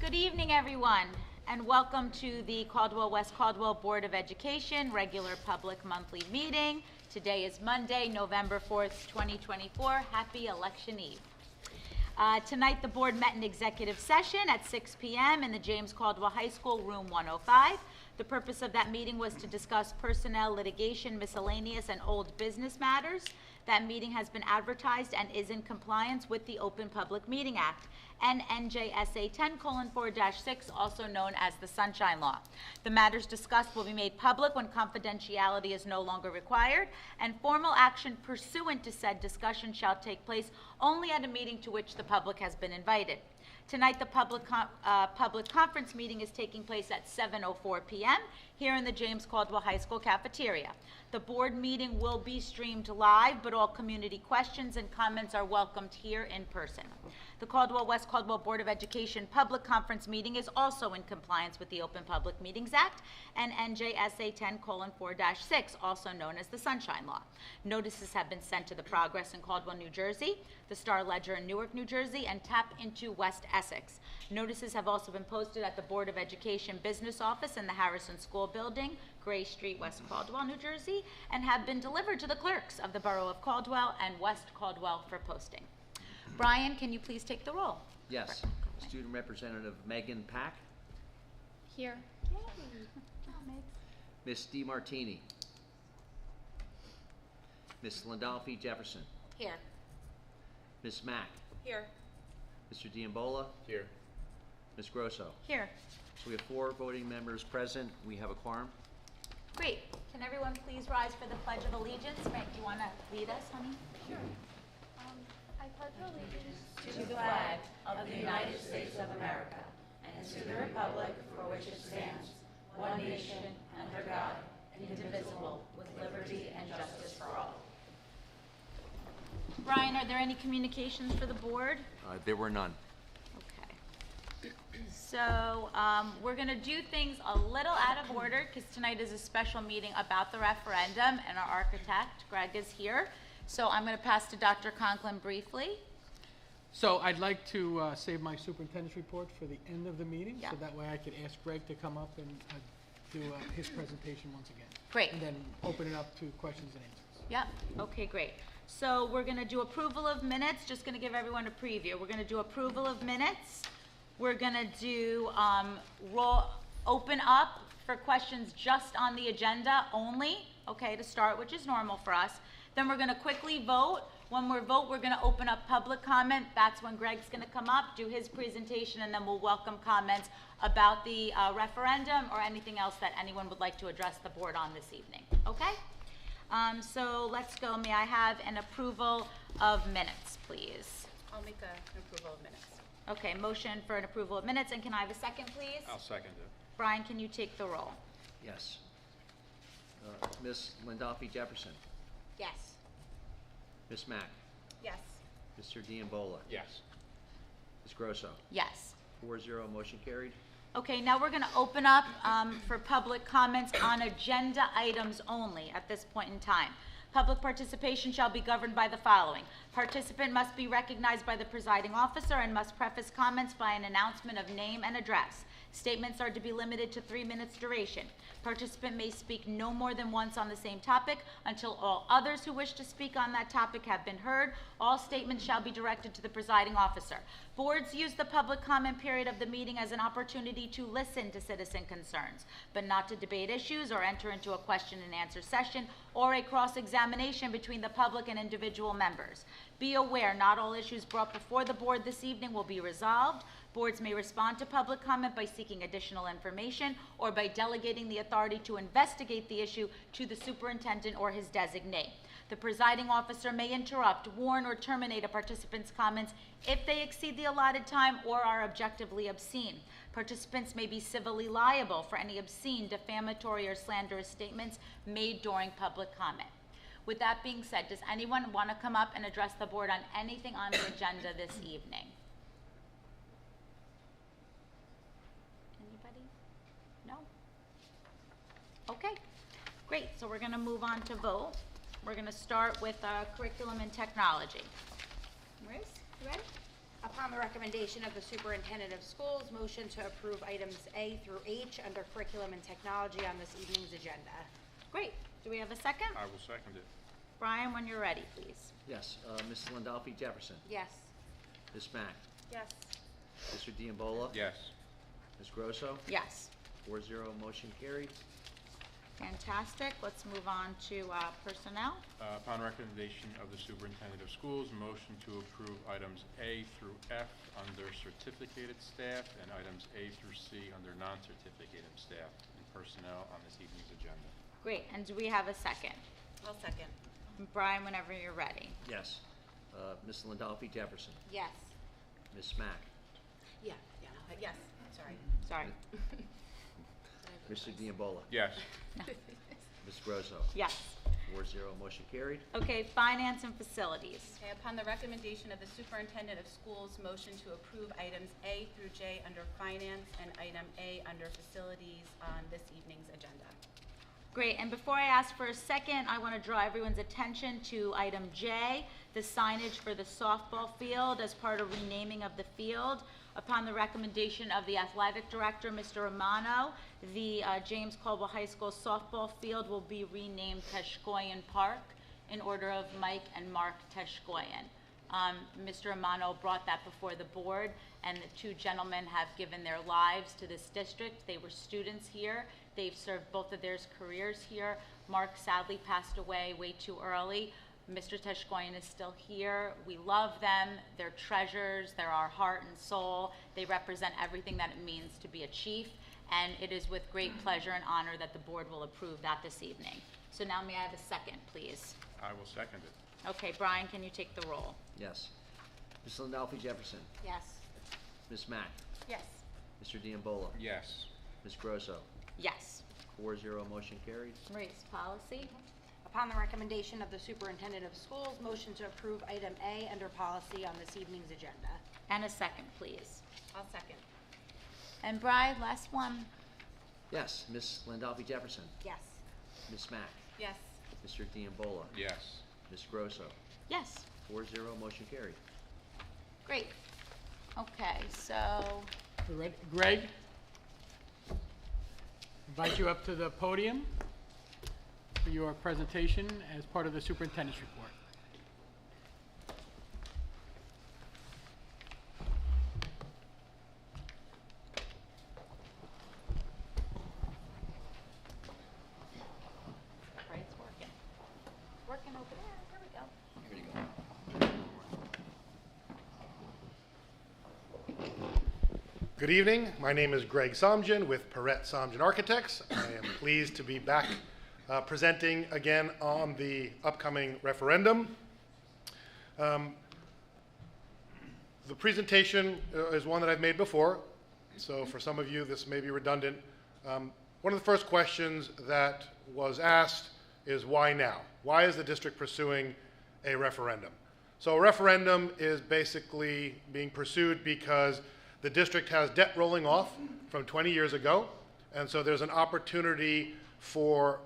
Good evening, everyone, and welcome to the Caldwell-West Caldwell Board of Education regular public monthly meeting. Today is Monday, November 4th, 2024. Happy Election Eve. Tonight, the board met in executive session at 6 p.m. in the James Caldwell High School, room 105. The purpose of that meeting was to discuss personnel, litigation, miscellaneous, and old business matters. That meeting has been advertised and is in compliance with the Open Public Meeting Act and NJSA 10:4-6, also known as the Sunshine Law. The matters discussed will be made public when confidentiality is no longer required, and formal action pursuant to said discussion shall take place only at a meeting to which the public has been invited. Tonight, the public conference meeting is taking place at 7:04 p.m. here in the James Caldwell High School cafeteria. The board meeting will be streamed live, but all community questions and comments are welcomed here in person. The Caldwell-West Caldwell Board of Education public conference meeting is also in compliance with the Open Public Meetings Act and NJSA 10:4-6, also known as the Sunshine Law. Notices have been sent to the Progress in Caldwell, New Jersey, the Star Ledger in Newark, New Jersey, and Tap Into West Essex. Notices have also been posted at the Board of Education Business Office in the Harrison School Building, Gray Street, West Caldwell, New Jersey, and have been delivered to the clerks of the Borough of Caldwell and West Caldwell for posting. Brian, can you please take the roll? Yes. Student Representative Megan Pack. Here. Ms. DiMartini. Ms. Landolfi Jefferson. Here. Ms. Mack. Here. Mr. Diambola. Here. Ms. Grosso. Here. So we have 4 voting members present. We have a quorum. Great. Can everyone please rise for the Pledge of Allegiance? Meg, do you want to lead us, honey? Sure. I pledge allegiance To the flag of the United States of America and to the republic for which it stands, one nation, under God, indivisible, with liberty and justice for all. Brian, are there any communications for the board? There were none. Okay. So we're going to do things a little out of order because tonight is a special meeting about the referendum, and our architect, Greg, is here. So I'm going to pass to Dr. Conklin briefly. So I'd like to save my superintendent's report for the end of the meeting, Yeah. so that way I could ask Greg to come up and do his presentation once again. Great. And then open it up to questions and answers. Yep, okay, great. So we're gonna do approval of minutes, just gonna give everyone a preview. We're gonna do approval of minutes. We're gonna do open up for questions just on the agenda only, okay, to start, which is normal for us. Then we're gonna quickly vote. When we vote, we're gonna open up public comment. That's when Greg's gonna come up, do his presentation, and then we'll welcome comments about the referendum or anything else that anyone would like to address the board on this evening, okay? So let's go. May I have an approval of minutes, please? I'll make an approval of minutes. Okay, motion for an approval of minutes, and can I have a second, please? I'll second it. Brian, can you take the roll? Yes. Ms. Landolfi Jefferson. Yes. Ms. Mack. Yes. Mr. Diambola. Yes. Ms. Grosso. Yes. 4-0, motion carried. Okay, now we're going to open up for public comments on agenda items only at this point in time. Public participation shall be governed by the following. Participant must be recognized by the presiding officer and must preface comments by an announcement of name and address. Statements are to be limited to 3 minutes duration. Participant may speak no more than once on the same topic until all others who wish to speak on that topic have been heard. All statements shall be directed to the presiding officer. Boards use the public comment period of the meeting as an opportunity to listen to citizen concerns, but not to debate issues or enter into a question and answer session or a cross-examination between the public and individual members. Be aware, not all issues brought before the board this evening will be resolved. Boards may respond to public comment by seeking additional information or by delegating the authority to investigate the issue to the superintendent or his designee. The presiding officer may interrupt, warn, or terminate a participant's comments if they exceed the allotted time or are objectively obscene. Participants may be civilly liable for any obscene, defamatory, or slanderous statements made during public comment. With that being said, does anyone want to come up and address the board on anything on the agenda this evening? Anybody? No? Okay, great. So we're going to move on to vote. We're going to start with curriculum and technology. Maurice, you ready? Upon the recommendation of the superintendent of schools, motion to approve items A through H under curriculum and technology on this evening's agenda. Great. Do we have a second? I will second it. Brian, when you're ready, please. Yes, Ms. Landolfi Jefferson, Yes. Ms. Mack, Yes. Mr. Diambola, Yes. Ms. Grosso, Yes. 4-0, motion carried. Fantastic. Let's move on to personnel. Upon recommendation of the superintendent of schools, motion to approve items A through F under certificated staff and items A through C under non-certificated staff and personnel on this evening's agenda. Great. And do we have a second? I'll second. Brian, whenever you're ready. Yes, Ms. Landolfi Jefferson, Yes. Ms. Mack, Yes, sorry. Sorry. Mr. Diambola, Yes. Ms. Grosso, Yes. 4-0, motion carried. Okay, finance and facilities. Okay, upon the recommendation of the superintendent of schools, motion to approve items A through J under finance and item A under facilities on this evening's agenda. Great, and before I ask for a second, I want to draw everyone's attention to item J, the signage for the softball field as part of renaming of the field. Upon the recommendation of the athletic director, Mr. Romano, the James Caldwell High School softball field will be renamed Teshkoyan Park in order of Mike and Mark Teshkoyan. Mr. Romano brought that before the board, and the two gentlemen have given their lives to this district. They were students here. They've served both of their careers here. Mark sadly passed away way too early. Mr. Teshkoyan is still here. We love them. They're treasures. They're our heart and soul. They represent everything that it means to be a chief, and it is with great pleasure and honor that the board will approve that this evening. So now may I have a second, please? I will second it. Okay, Brian, can you take the roll? Yes, Ms. Landolfi Jefferson, Yes. Ms. Mack, Yes. Mr. Diambola, Yes. Ms. Grosso, Yes. 4-0, motion carried. Maurice, policy? Upon the recommendation of the superintendent of schools, motion to approve item A under policy on this evening's agenda. And a second, please. I'll second. And Brian, last one. Yes, Ms. Landolfi Jefferson, Yes. Ms. Mack, Yes. Mr. Diambola, Yes. Ms. Grosso, Yes. 4-0, motion carried. Great. Okay, so, We ready? Greg? Invite you up to the podium for your presentation as part of the superintendent's report. right, it's working. Working over there. Here we go. Here you go. Good evening. My name is Greg Somjan with Perrette Somjan Architects. I am pleased to be back presenting again on the upcoming referendum. The presentation is one that I've made before, so for some of you this may be redundant. One of the first questions that was asked is why now? Why is the district pursuing a referendum? So a referendum is basically being pursued because the district has debt rolling off from 20 years ago, and so there's an opportunity for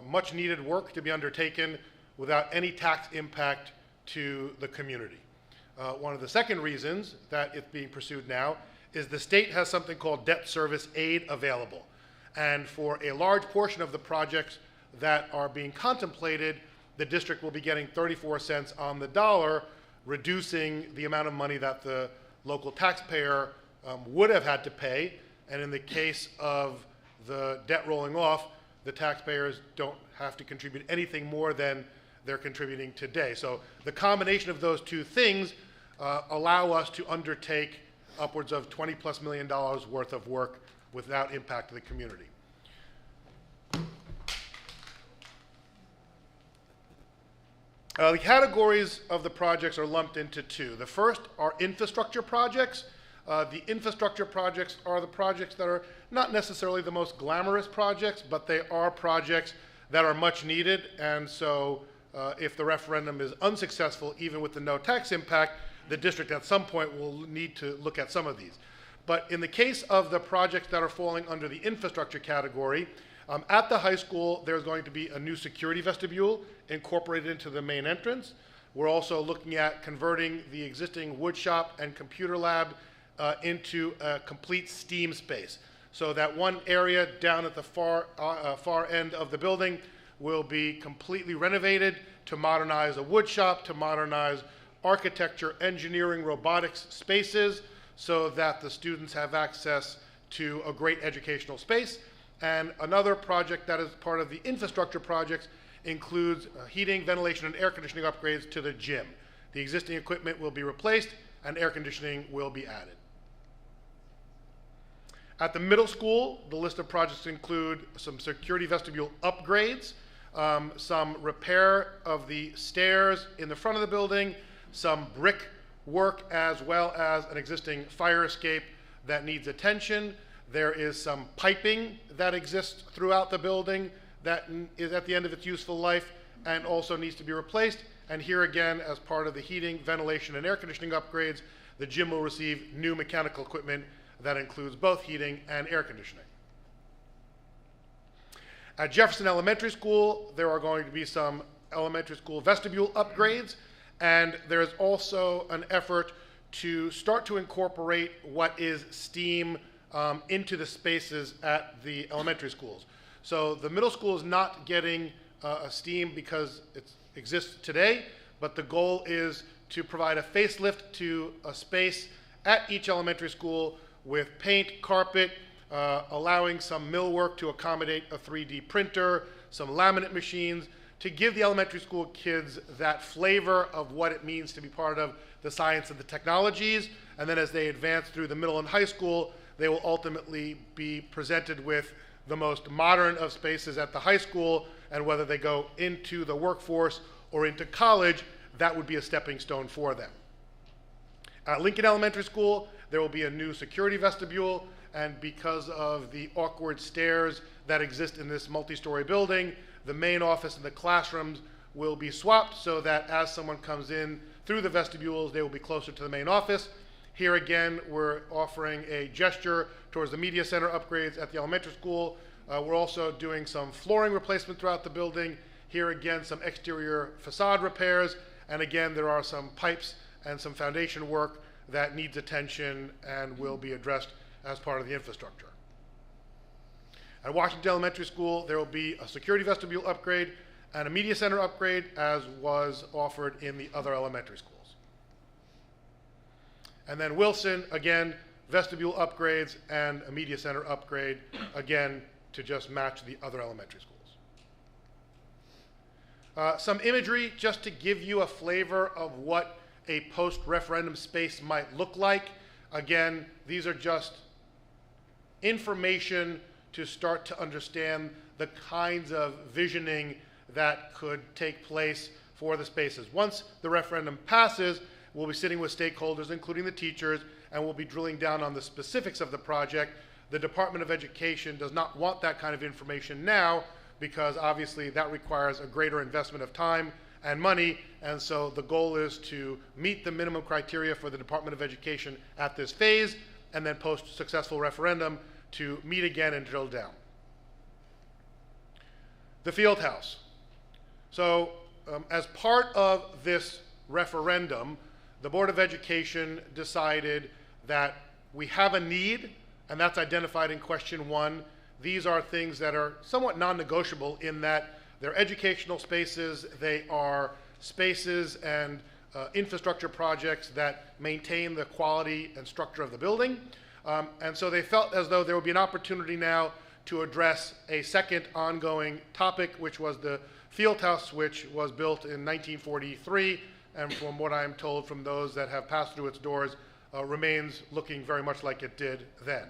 much needed work to be undertaken without any tax impact to the community. One of the second reasons that it's being pursued now is the state has something called debt service aid available. And for a large portion of the projects that are being contemplated, the district will be getting 34 cents on the dollar, reducing the amount of money that the local taxpayer would have had to pay. And in the case of the debt rolling off, the taxpayers don't have to contribute anything more than they're contributing today. So the combination of those two things allow us to undertake upwards of $20+ million worth of work without impact to the community. The categories of the projects are lumped into two. The first are infrastructure projects. The infrastructure projects are the projects that are not necessarily the most glamorous projects, but they are projects that are much needed. And so if the referendum is unsuccessful, even with the no tax impact, the district at some point will need to look at some of these. But in the case of the projects that are falling under the infrastructure category, at the high school, there's going to be a new security vestibule incorporated into the main entrance. We're also looking at converting the existing wood shop and computer lab into a complete STEAM space. So that one area down at the far end of the building will be completely renovated to modernize a wood shop, to modernize architecture, engineering, robotics spaces, so that the students have access to a great educational space. And another project that is part of the infrastructure projects includes heating, ventilation, and air conditioning upgrades to the gym. The existing equipment will be replaced and air conditioning will be added. At the middle school, the list of projects include some security vestibule upgrades, some repair of the stairs in the front of the building, some brick work, as well as an existing fire escape that needs attention. There is some piping that exists throughout the building that is at the end of its useful life and also needs to be replaced. And here again, as part of the heating, ventilation, and air conditioning upgrades, the gym will receive new mechanical equipment that includes both heating and air conditioning. At Jefferson Elementary School, there are going to be some elementary school vestibule upgrades, and there's also an effort to start to incorporate what is STEAM into the spaces at the elementary schools. So the middle school is not getting a STEAM because it exists today, but the goal is to provide a facelift to a space at each elementary school with paint, carpet, allowing some millwork to accommodate a 3D printer, some laminate machines, to give the elementary school kids that flavor of what it means to be part of the science and the technologies. And then as they advance through the middle and high school, they will ultimately be presented with the most modern of spaces at the high school, and whether they go into the workforce or into college, that would be a stepping stone for them. At Lincoln Elementary School, there will be a new security vestibule, and because of the awkward stairs that exist in this multi-story building, the main office and the classrooms will be swapped so that as someone comes in through the vestibules, they will be closer to the main office. Here again, we're offering a gesture towards the media center upgrades at the elementary school. We're also doing some flooring replacement throughout the building. Here again, some exterior facade repairs. And again, there are some pipes and some foundation work that needs attention and will be addressed as part of the infrastructure. At Washington Elementary School, there will be a security vestibule upgrade and a media center upgrade, as was offered in the other elementary schools. And then Wilson, again, vestibule upgrades and a media center upgrade, again, to just match the other elementary schools. Some imagery just to give you a flavor of what a post-referendum space might look like. Again, these are just information to start to understand the kinds of visioning that could take place for the spaces. Once the referendum passes, we'll be sitting with stakeholders, including the teachers, and we'll be drilling down on the specifics of the project. The Department of Education does not want that kind of information now, because obviously that requires a greater investment of time and money, and so the goal is to meet the minimum criteria for the Department of Education at this phase, and then post-successful referendum to meet again and drill down. The field house. So as part of this referendum, the Board of Education decided that we have a need, and that's identified in question 1. These are things that are somewhat non-negotiable in that they're educational spaces, they are spaces and infrastructure projects that maintain the quality and structure of the building. And so they felt as though there would be an opportunity now to address a second ongoing topic, which was the field house, which was built in 1943, and from what I'm told from those that have passed through its doors, remains looking very much like it did then.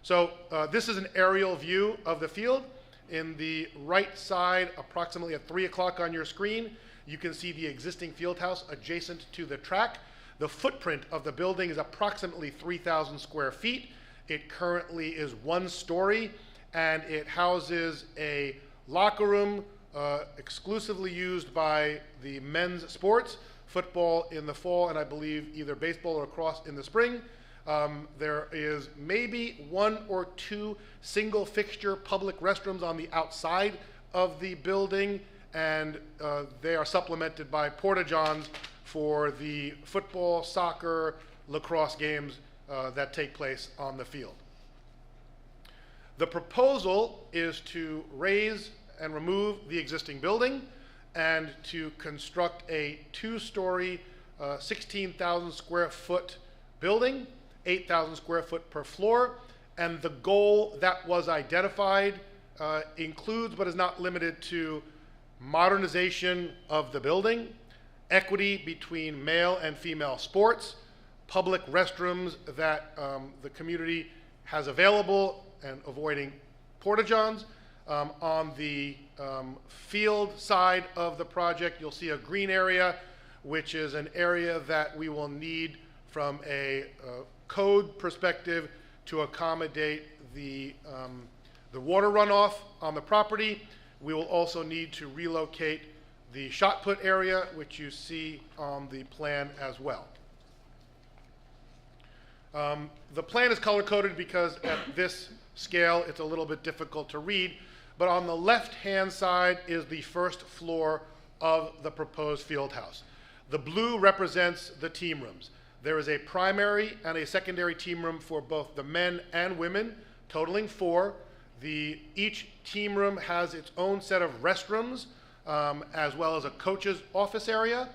So this is an aerial view of the field. In the right side, approximately at 3 o'clock on your screen, you can see the existing field house adjacent to the track. The footprint of the building is approximately 3,000 square feet. It currently is 1 story, and it houses a locker room exclusively used by the men's sports, football in the fall, and I believe either baseball or lacrosse in the spring. There is maybe 1 or 2 single fixture public restrooms on the outside of the building, and they are supplemented by porta-johns for the football, soccer, lacrosse games that take place on the field. The proposal is to raise and remove the existing building and to construct a two-story, 16,000 square foot building, 8,000 square foot per floor, and the goal that was identified includes but is not limited to modernization of the building, equity between male and female sports, public restrooms that the community has available and avoiding porta-johns. On the field side of the project, you'll see a green area, which is an area that we will need from a code perspective to accommodate the water runoff on the property. We will also need to relocate the shot put area, which you see on the plan as well. The plan is color-coded because at this scale, it's a little bit difficult to read, but on the left-hand side is the first floor of the proposed field house. The blue represents the team rooms. There is a primary and a secondary team room for both the men and women, totaling 4. Each team room has its own set of restrooms, as well as a coach's office area.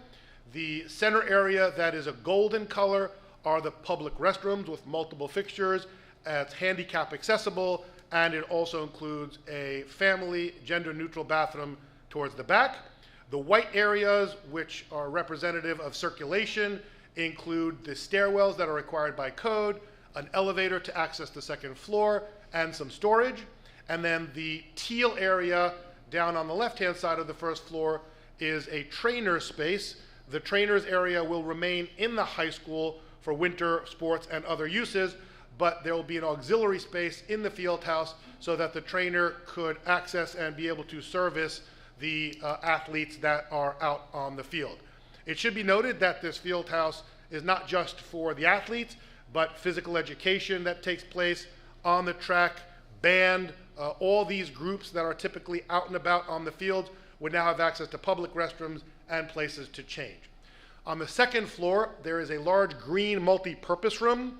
The center area that is a golden color are the public restrooms with multiple fixtures. It's handicap accessible, and it also includes a family gender-neutral bathroom towards the back. The white areas, which are representative of circulation, include the stairwells that are required by code, an elevator to access the second floor, and some storage. And then the teal area down on the left-hand side of the first floor is a trainer space. The trainers area will remain in the high school for winter sports and other uses, but there will be an auxiliary space in the field house so that the trainer could access and be able to service the athletes that are out on the field. It should be noted that this field house is not just for the athletes, but physical education that takes place on the track, band, all these groups that are typically out and about on the field would now have access to public restrooms and places to change. On the second floor, there is a large green multi-purpose room.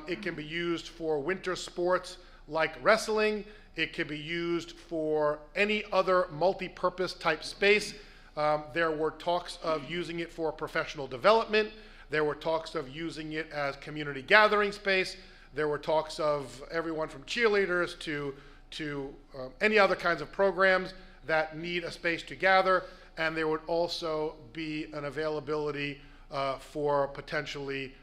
It can be used for winter sports like wrestling. It can be used for any other multi-purpose type space. There were talks of using it for professional development. There were talks of using it as community gathering space. There were talks of everyone from cheerleaders to any other kinds of programs that need a space to gather. And there would also be an availability for potentially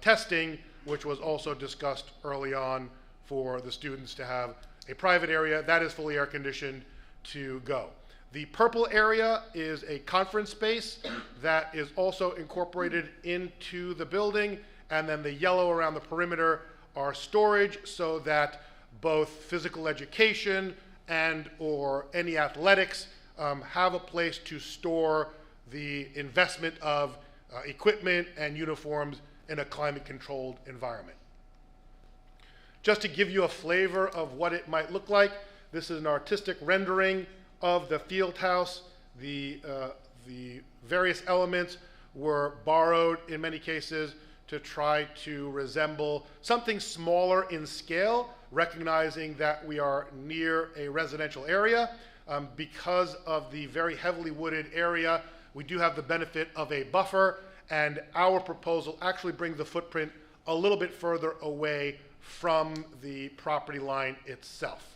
testing, which was also discussed early on for the students to have a private area that is fully air conditioned to go. The purple area is a conference space that is also incorporated into the building, and then the yellow around the perimeter are storage so that both physical education and or any athletics have a place to store the investment of equipment and uniforms in a climate-controlled environment. Just to give you a flavor of what it might look like, this is an artistic rendering of the field house. The various elements were borrowed in many cases to try to resemble something smaller in scale, recognizing that we are near a residential area. Because of the very heavily wooded area, we do have the benefit of a buffer, and our proposal actually brings the footprint a little bit further away from the property line itself.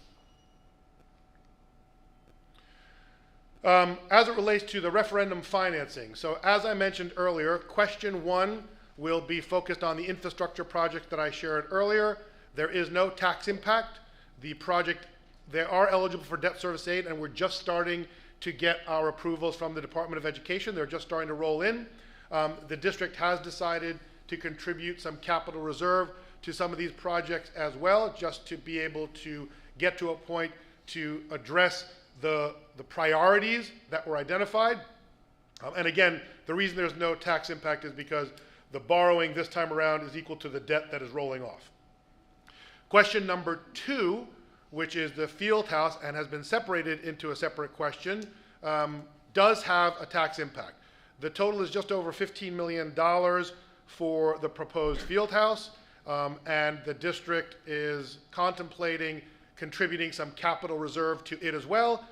As it relates to the referendum financing, so as I mentioned earlier, question 1 will be focused on the infrastructure project that I shared earlier. There is no tax impact. The project, they are eligible for debt service aid, and we're just starting to get our approvals from the Department of Education. They're just starting to roll in. The district has decided to contribute some capital reserve to some of these projects as well, just to be able to get to a point to address the priorities that were identified. And again, the reason there's no tax impact is because the borrowing this time around is equal to the debt that is rolling off. Question number 2, which is the field house and has been separated into a separate question, does have a tax impact. The total is just over $15 million for the proposed field house, and the district is contemplating contributing some capital reserve to it as well.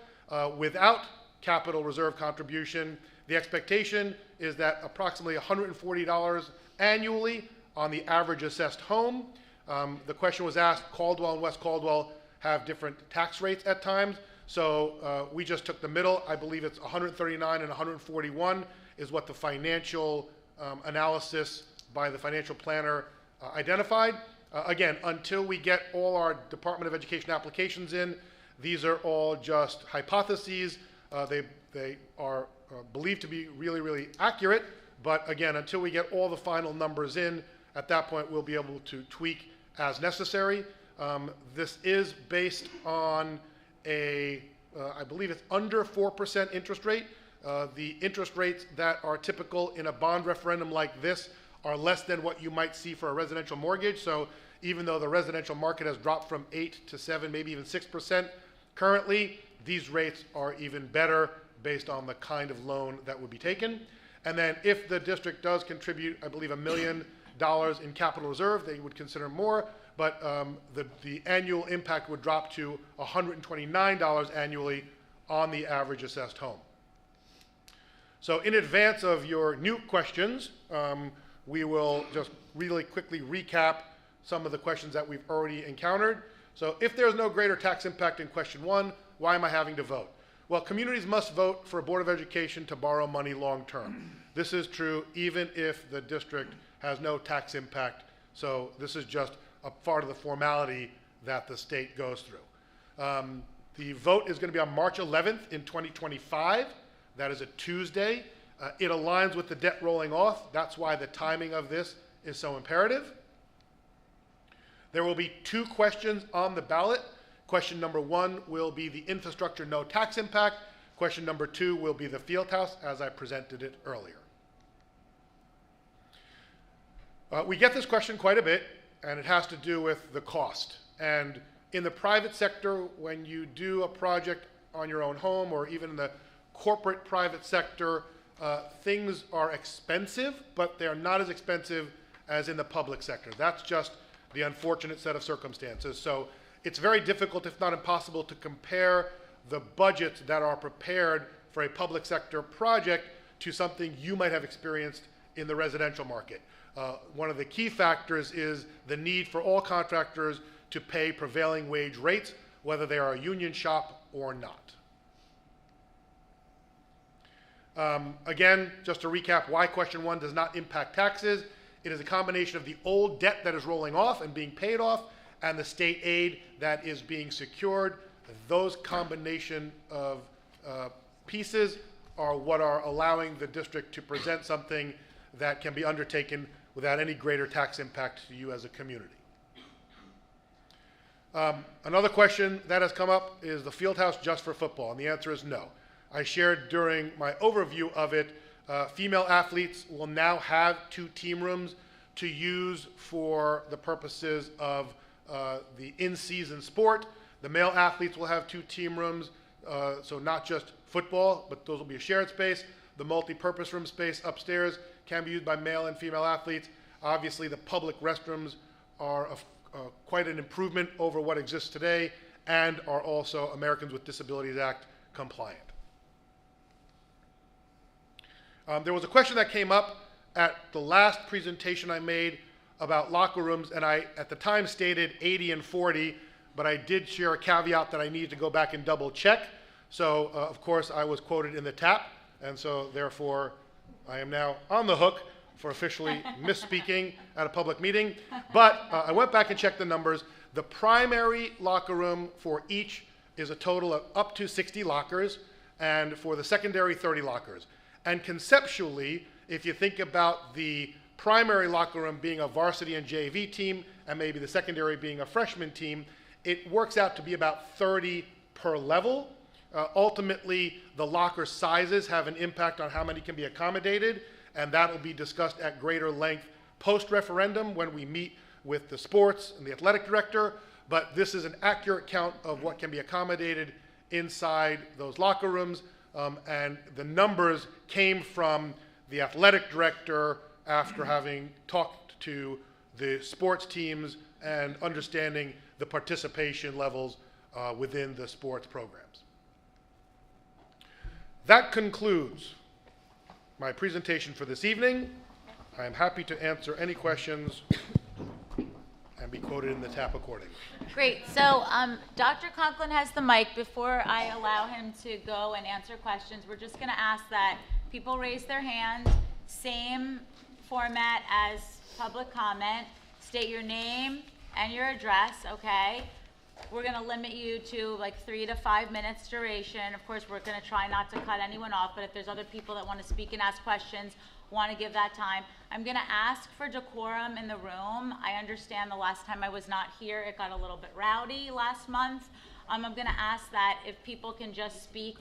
Without capital reserve contribution, the expectation is that approximately $140 annually on the average assessed home. The question was asked, Caldwell and West Caldwell have different tax rates at times, so we just took the middle. I believe it's 139 and 141 is what the financial analysis by the financial planner identified. Again, until we get all our Department of Education applications in, these are all just hypotheses. They are believed to be really, really accurate, but again, until we get all the final numbers in, at that point we'll be able to tweak as necessary. This is based on I believe it's under 4% interest rate. The interest rates that are typical in a bond referendum like this are less than what you might see for a residential mortgage. So even though the residential market has dropped from 8 to 7, maybe even 6% currently, these rates are even better based on the kind of loan that would be taken. And then if the district does contribute, I believe, $1 million in capital reserve, they would consider more, but the annual impact would drop to $129 annually on the average assessed home. So in advance of your new questions, we will just really quickly recap some of the questions that we've already encountered. So if there's no greater tax impact in question 1, why am I having to vote? Well, communities must vote for a Board of Education to borrow money long term. This is true even if the district has no tax impact. So this is just a part of the formality that the state goes through. The vote is going to be on March 11th in 2025. That is a Tuesday. It aligns with the debt rolling off. That's why the timing of this is so imperative. There will be 2 questions on the ballot. Question number 1 will be the infrastructure no tax impact. Question number 2 will be the field house as I presented it earlier. We get this question quite a bit, and it has to do with the cost. And in the private sector, when you do a project on your own home or even in the corporate private sector, things are expensive, but they're not as expensive as in the public sector. That's just the unfortunate set of circumstances. So it's very difficult, if not impossible, to compare the budgets that are prepared for a public sector project to something you might have experienced in the residential market. One of the key factors is the need for all contractors to pay prevailing wage rates, whether they are a union shop or not. Again, just to recap why question 1 does not impact taxes. It is a combination of the old debt that is rolling off and being paid off and the state aid that is being secured. Those combination of pieces are what are allowing the district to present something that can be undertaken without any greater tax impact to you as a community. Another question that has come up is the field house just for football, and the answer is no. I shared during my overview of it, female athletes will now have 2 team rooms to use for the purposes of the in-season sport. The male athletes will have 2 team rooms, so not just football, but those will be a shared space. The multi-purpose room space upstairs can be used by male and female athletes. Obviously, the public restrooms are quite an improvement over what exists today and are also Americans with Disabilities Act compliant. There was a question that came up at the last presentation I made about locker rooms, and I, at the time, stated 80 and 40, but I did share a caveat that I needed to go back and double check. So, of course, I was quoted in the TAP, and so, therefore, I am now on the hook for officially misspeaking at a public meeting. But I went back and checked the numbers. The primary locker room for each is a total of up to 60 lockers, and for the secondary, 30 lockers. And conceptually, if you think about the primary locker room being a varsity and JV team, and maybe the secondary being a freshman team, it works out to be about 30 per level. Ultimately, the locker sizes have an impact on how many can be accommodated, and that will be discussed at greater length post-referendum when we meet with the sports and the athletic director. But this is an accurate count of what can be accommodated inside those locker rooms. and the numbers came from the athletic director after having talked to the sports teams and understanding the participation levels within the sports programs. That concludes my presentation for this evening. I am happy to answer any questions and be quoted in the tap accordingly. Great. So Dr. Conklin has the mic. Before I allow him to go and answer questions, we're just going to ask that people raise their hand. Same format as public comment. State your name and your address, okay? We're going to limit you to like 3 to 5 minutes duration. Of course, we're going to try not to cut anyone off, but if there's other people that want to speak and ask questions, want to give that time. I'm going to ask for decorum in the room. I understand the last time I was not here, it got a little bit rowdy last month. I'm going to ask that if people can just speak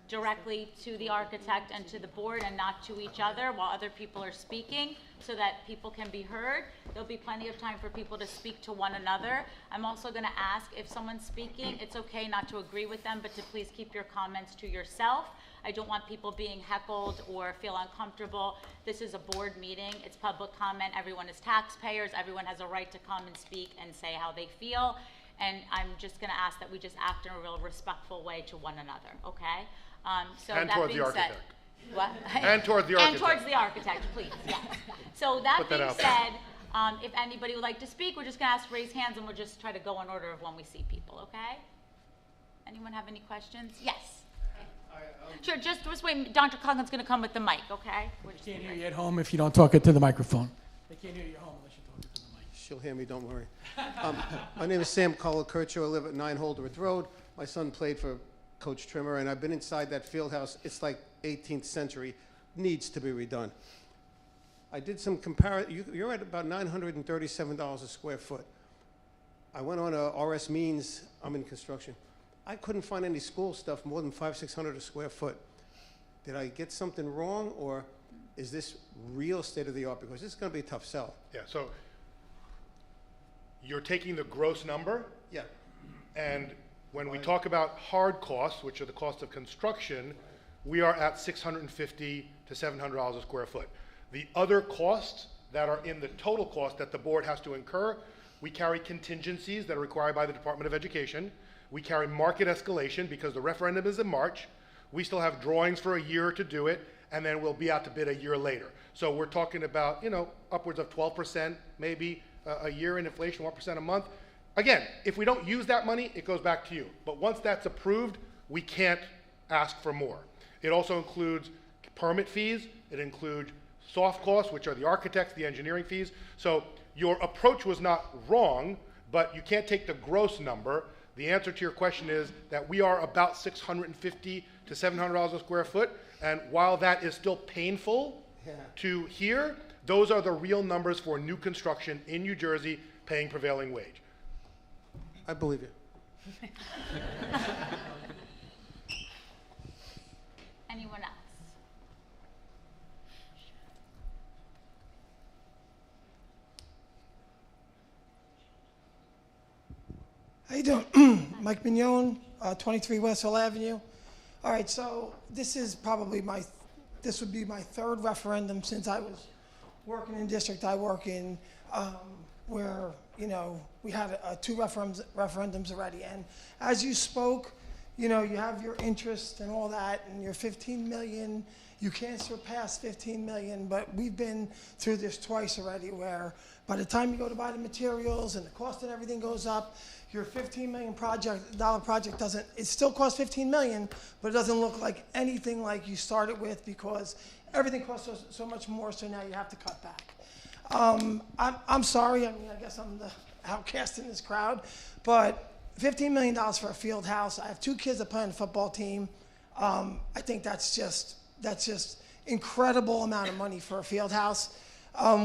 directly to the architect and to the board and not to each other while other people are speaking, so that people can be heard. There'll be plenty of time for people to speak to one another. I'm also going to ask if someone's speaking, it's okay not to agree with them, but to please keep your comments to yourself. I don't want people being heckled or feel uncomfortable. This is a board meeting. It's public comment. Everyone is taxpayers. Everyone has a right to come and speak and say how they feel. And I'm just going to ask that we just act in a real respectful way to one another, okay? So And that towards being the said, architect. what? And towards the architect. And towards the architect, please, yes. So that Put that being out there. said, if anybody would like to speak, we're just going to ask raise hands, and we'll just try to go in order of when we see people, okay? Anyone have any questions? Yes. Sure, just wait. Dr. Conklin's going to come with the mic, okay? We're just Can't gonna- hear you at home if you don't talk it to the microphone. They can't hear you at home unless you talk it to the mic. She'll hear me, don't worry. My name is Sam Caldwell-West. I live at 9 Holderworth Road. My son played for Coach Trimmer, and I've been inside that field house. It's like 18th century. Needs to be redone. I did some comparison. You're at about $937 a square foot. I went on RS Means. I'm in construction. I couldn't find any school stuff more than $500-600 a square foot. Did I get something wrong, or is this real state of the art? Because this is going to be a tough sell. Yeah, so you're taking the gross number, Yeah. and when we talk about hard costs, which are the cost of construction, we are at $650 to $700 a square foot. The other costs that are in the total cost that the board has to incur, we carry contingencies that are required by the Department of Education. We carry market escalation because the referendum is in March. We still have drawings for a year to do it, and then we'll be out to bid a year later. So we're talking about, upwards of 12% maybe a year in inflation, 1% a month. Again, if we don't use that money, it goes back to you. But once that's approved, we can't ask for more. It also includes permit fees. It includes soft costs, which are the architects, the engineering fees. So your approach was not wrong, but you can't take the gross number. The answer to your question is that we are about $650 to $700 a square foot. And while that is still painful to hear, those are the real numbers for new construction in New Jersey paying prevailing wage. I believe you. Anyone else? How you doing? Mike Mignon, 23 West Hill Avenue. All right, so this is probably this would be my third referendum since I was working in the district I work in, where, we had 2 referendums already. And as you spoke, you have your interest and all that, and your 15 million, you can't surpass 15 million, but we've been through this twice already, where by the time you go to buy the materials and the cost and everything goes up, your $15 million project doesn't, it still costs 15 million, but it doesn't look like anything like you started with, because everything costs so much more, so now you have to cut back. I'm sorry, I guess I'm the outcast in this crowd, but $15 million for a field house. I have 2 kids that play on the football team. I think that's just incredible amount of money for a field house.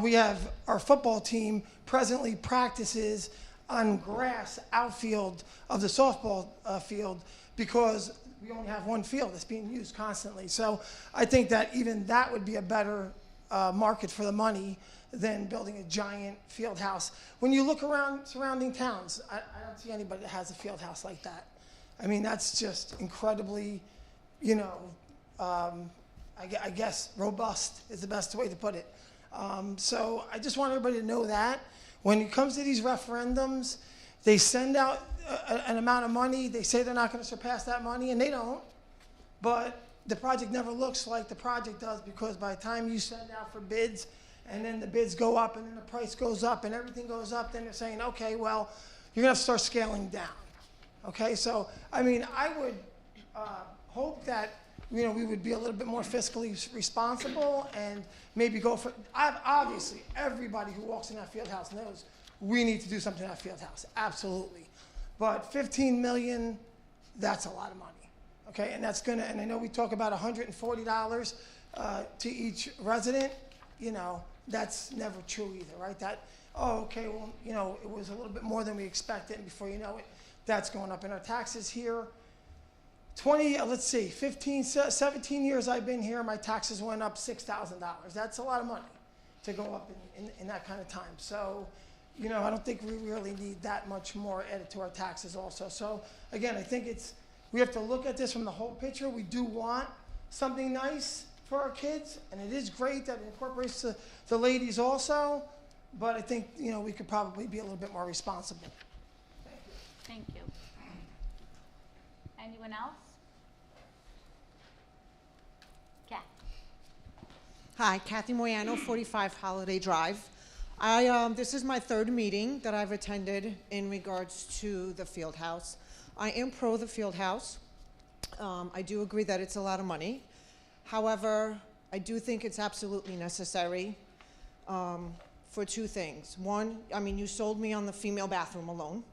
We have our football team presently practices on grass outfield of the softball field, because we only have one field that's being used constantly. So I think that even that would be a better market for the money than building a giant field house. When you look around surrounding towns, I don't see anybody that has a field house like that. That's just incredibly, I guess robust is the best way to put it. So I just want everybody to know that when it comes to these referendums, they send out an amount of money. They say they're not going to surpass that money, and they don't. But the project never looks like the project does, because by the time you send out for bids, and then the bids go up, and then the price goes up, and everything goes up, then they're saying, okay, well, you're going to have to start scaling down. Okay, so, I mean, I would hope that, you know, we would be a little bit more fiscally responsible and maybe go for, obviously, everybody who walks in that field house knows we need to do something in that field house, absolutely. But 15 million, that's a lot of money. Okay, and that's gonna, and I know we talk about $140 to each resident, you know, that's never true either, right? That, oh, okay, well, you know, it was a little bit more than we expected, and before you know it, that's going up. And our taxes here, 17 years I've been here, my taxes went up $6,000. That's a lot of money to go up in that kind of time. So, you know, I don't think we really need that much more added to our taxes also. So, again, I think we have to look at this from the whole picture. We do want something nice for our kids, and it is great that it incorporates the ladies also, but I think, you know, we could probably be a little bit more responsible. Thank you. Anyone else? Kat. Hi, Kathy Moyano, 45 Holiday Drive. This is my third meeting that I've attended in regards to the field house. I am pro the field house. I do agree that it's a lot of money. However, I do think it's absolutely necessary for two things. One, I mean, you sold me on the female bathroom alone.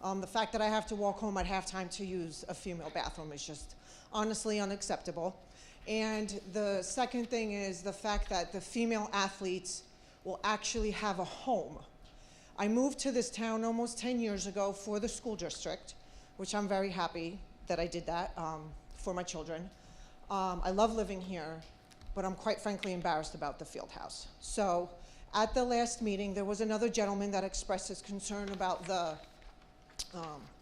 The fact that I have to walk home at halftime to use a female bathroom is just honestly unacceptable. And the second thing is the fact that the female athletes will actually have a home. I moved to this town almost 10 years ago for the school district, which I'm very happy that I did that for my children. I love living here, but I'm quite frankly embarrassed about the field house. So at the last meeting, there was another gentleman that expressed his concern about the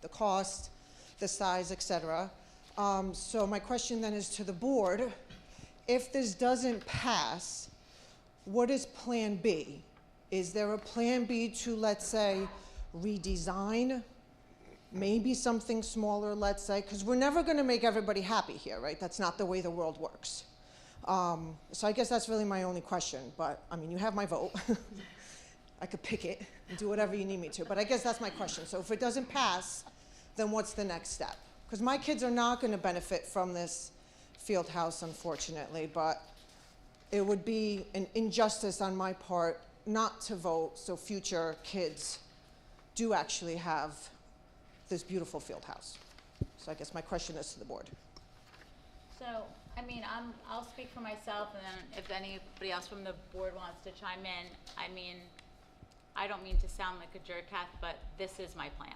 cost, the size, etc. So my question then is to the board, if this doesn't pass, what is Plan B? Is there a Plan B to, let's say, redesign, maybe something smaller, let's say, because we're never going to make everybody happy here, right? That's not the way the world works. So I guess that's really my only question, but I mean, you have my vote. I could pick it and do whatever you need me to, but I guess that's my question. So if it doesn't pass, then what's the next step? Because my kids are not going to benefit from this field house, unfortunately, but it would be an injustice on my part not to vote so future kids do actually have this beautiful field house. So I guess my question is to the board. So, I mean, I'll speak for myself, and then if anybody else from the board wants to chime in, I mean, I don't mean to sound like a jerk, Kath, but this is my plan.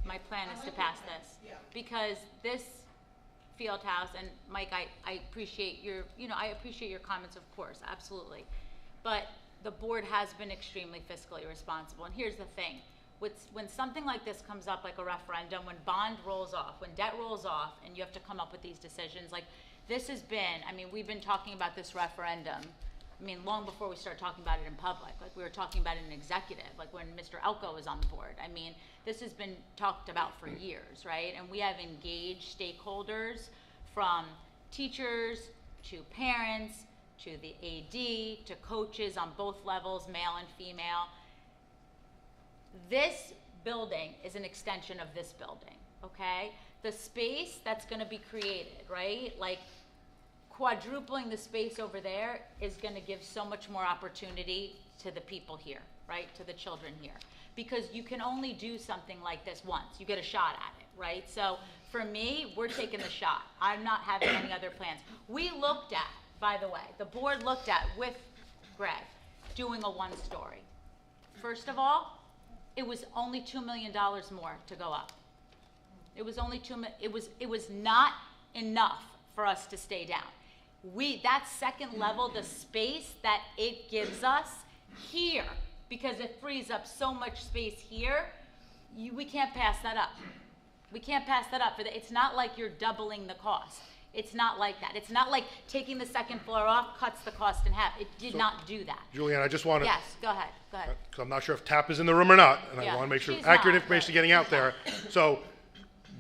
My plan is to pass this. Yeah. Because this field house, and Mike, I appreciate I appreciate your comments, of course, absolutely. But the board has been extremely fiscally responsible. And here's the thing, when something like this comes up, like a referendum, when bond rolls off, when debt rolls off, and you have to come up with these decisions, like this has been, I mean, we've been talking about this referendum, I mean, long before we started talking about it in public. Like we were talking about it in executive, like when Mr. Elko was on the board. I mean, this has been talked about for years, right? And we have engaged stakeholders from teachers to parents to the AD to coaches on both levels, male and female. This building is an extension of this building, okay? The space that's gonna be created, right? Like quadrupling the space over there is gonna give so much more opportunity to the people here, right? To the children here. Because you can only do something like this once. You get a shot at it, right? So for me, we're taking the shot. I'm not having any other plans. We looked at, by the way, the board looked at with Greg doing a one-story. First of all, it was only $2 million more to go up. It was only it was not enough for us to stay down. That second level, the space that it gives us here, because it frees up so much space here, we can't pass that up. We can't pass that up. It's not like you're doubling the cost. It's not like that. It's not like taking the second floor off cuts the cost in half. It did not do that. Julianne, I just want to, Yes, go ahead. because I'm not sure if TAP is in the room or not, and I Yeah, want to make sure she's accurate not, information is but getting out she's there. So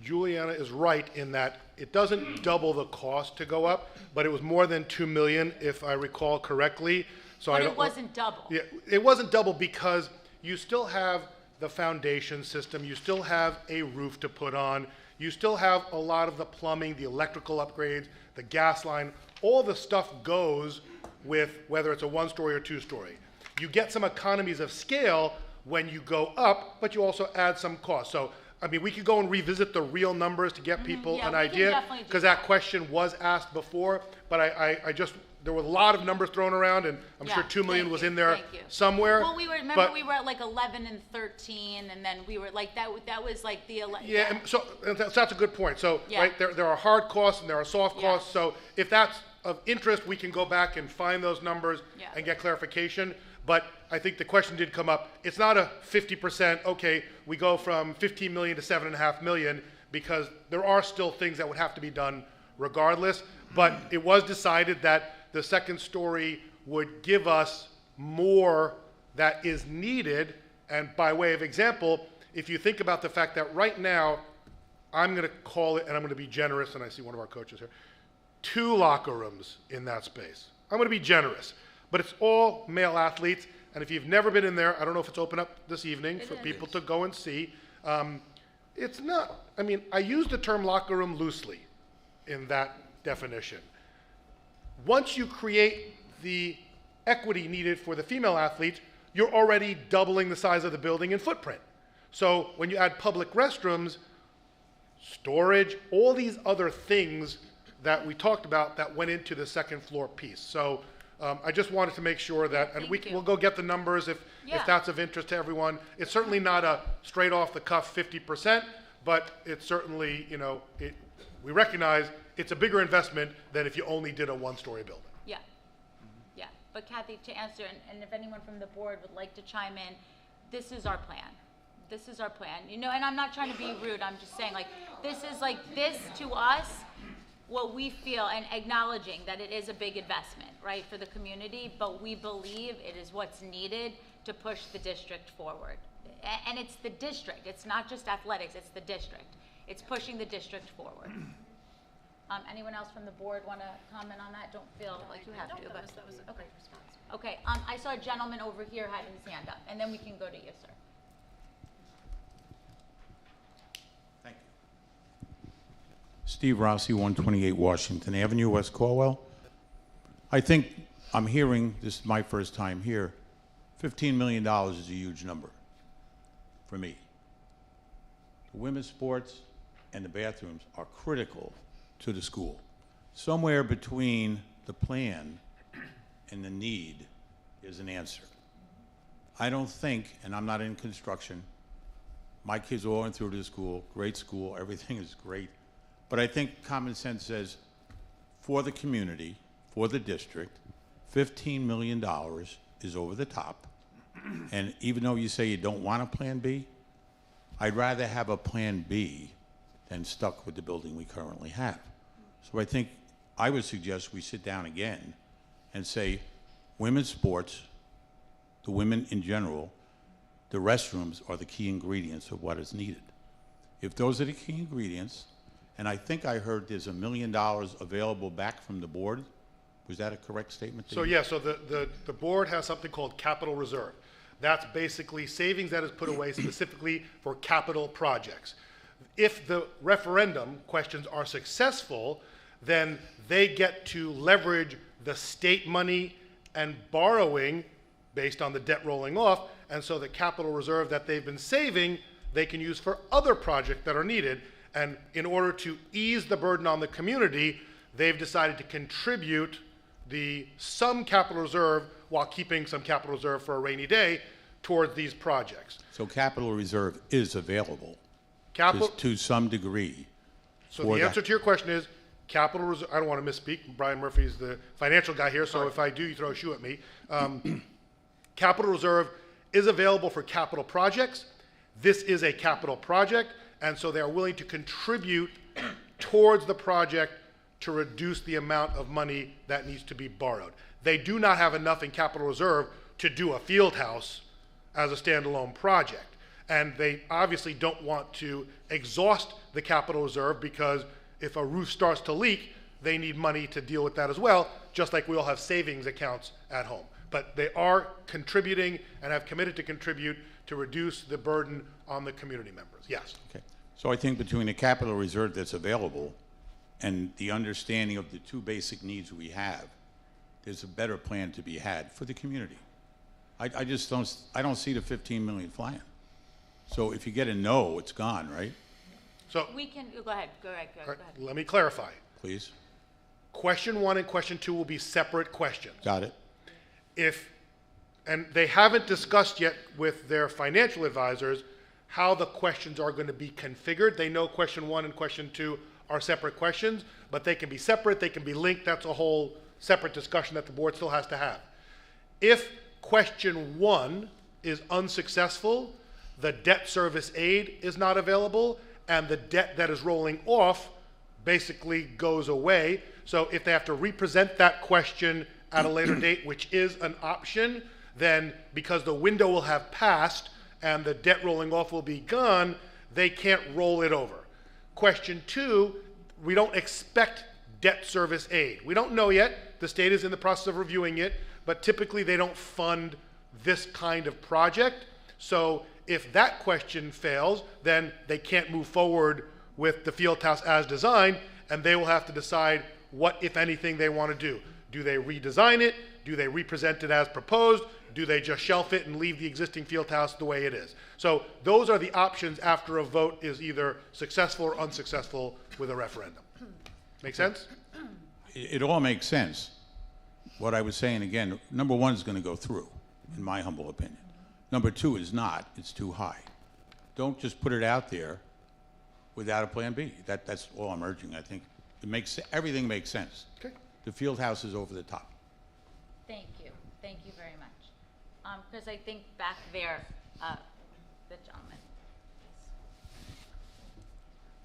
Juliana is right in that it doesn't double the cost to go up, but it was more than 2 million, if I recall correctly. So But I it don't. wasn't double. Yeah, it wasn't double because you still have the foundation system, you still have a roof to put on, you still have a lot of the plumbing, the electrical upgrades, the gas line, all the stuff goes with whether it's a 1-story or 2-story. You get some economies of scale when you go up, but you also add some cost. So, I mean, we could go and revisit the real numbers to get people Yeah, an we can idea, definitely do because that question was asked before, but I just, there were a lot of numbers thrown around, and I'm sure Yeah, 2 million thank was you, in there thank you. somewhere. Well, remember but- we were at like 11 and 13, and then we were like, that was like the, Yeah, and that's a good point. So, Yeah. right, there are hard costs and there are soft Yeah. costs. So if that's of interest, we can go back and find those numbers Yeah. and get clarification. But I think the question did come up. It's not a 50%, okay, we go from 15 million to 7.5 million, because there are still things that would have to be done regardless. But it was decided that the second story would give us more that is needed. And by way of example, if you think about the fact that right now, I'm going to call it, and I'm going to be generous, and I see one of our coaches here, 2 locker rooms in that space. I'm going to be generous, but it's all male athletes. And if you've never been in there, I don't know if it's open up this evening for people to go and see. It's not, I mean, I use the term locker room loosely in that definition. Once you create the equity needed for the female athletes, you're already doubling the size of the building in footprint. So when you add public restrooms, storage, all these other things that we talked about that went into the second floor piece. So I just wanted to make sure that, and Thank you. we'll go get the numbers if Yeah. that's of interest to everyone. It's certainly not a straight off the cuff 50%, but it's certainly, you know, we recognize it's a bigger investment than if you only did a 1-story building. Yeah, yeah. But Kathy, to answer, and if anyone from the board would like to chime in, this is our plan. This is our plan. You know, and I'm not trying to be rude, I'm just saying, like, this is like, this to us, what we feel, and acknowledging that it is a big investment, right, for the community, but we believe it is what's needed to push the district forward. And it's the district, it's not just athletics, it's the district. It's pushing the district forward. Anyone else from the board want to comment on that? Don't feel like you have to, but. That was a great response. Okay, I saw a gentleman over here had his hand up, and then we can go to you, sir. Thank you. Steve Rossi, 128 Washington Avenue, West Caldwell. I think I'm hearing, this is my first time here, $15 million is a huge number for me. The women's sports and the bathrooms are critical to the school. Somewhere between the plan and the need is an answer. I don't think, and I'm not in construction, my kids all went through this school, great school, everything is great, but I think common sense says, for the community, for the district, $15 million is over the top. And even though you say you don't want a plan B, I'd rather have a plan B than stuck with the building we currently have. So I think I would suggest we sit down again and say, women's sports, the women in general, the restrooms are the key ingredients of what is needed. If those are the key ingredients, and I think I heard there's $1 million available back from the board. Was that a correct statement? So yeah, so the board has something called capital reserve. That's basically savings that is put away specifically for capital projects. If the referendum questions are successful, then they get to leverage the state money and borrowing based on the debt rolling off, and so the capital reserve that they've been saving, they can use for other projects that are needed. And in order to ease the burden on the community, they've decided to contribute some capital reserve while keeping some capital reserve for a rainy day towards these projects. So capital reserve is available to some degree. So the answer to your question is capital reserve. I don't want to misspeak. Brian Murphy's the financial guy here, so if I do, you throw a shoe at me. Capital reserve is available for capital projects. This is a capital project, and so they are willing to contribute towards the project to reduce the amount of money that needs to be borrowed. They do not have enough in capital reserve to do a field house as a standalone project. And they obviously don't want to exhaust the capital reserve, because if a roof starts to leak, they need money to deal with that as well, just like we all have savings accounts at home. But they are contributing and have committed to contribute to reduce the burden on the community members. Yes. Okay. So I think between the capital reserve that's available and the understanding of the two basic needs we have, there's a better plan to be had for the community. I just don't see the 15 million flying. So if you get a no, it's gone, right? So We can, go ahead, go ahead. let me clarify. Please. Question 1 and question 2 will be separate questions. Got it. And they haven't discussed yet with their financial advisors how the questions are going to be configured. They know question 1 and question 2 are separate questions, but they can be separate, they can be linked. That's a whole separate discussion that the board still has to have. If question 1 is unsuccessful, the debt service aid is not available, and the debt that is rolling off basically goes away. So if they have to represent that question at a later date, which is an option, then because the window will have passed and the debt rolling off will be gone, they can't roll it over. Question 2, we don't expect debt service aid. We don't know yet. The state is in the process of reviewing it, but typically they don't fund this kind of project. So if that question fails, then they can't move forward with the field house as designed, and they will have to decide what, if anything, they want to do. Do they redesign it? Do they represent it as proposed? Do they just shelf it and leave the existing field house the way it is? So those are the options after a vote is either successful or unsuccessful with a referendum. Make sense? It all makes sense. What I was saying again, number 1 is going to go through, in my humble opinion. Number 2 is not. It's too high. Don't just put it out there without a plan B. That's all I'm urging. I think everything makes sense. Okay. The field house is over the top. Thank you very much. Because I think back there, the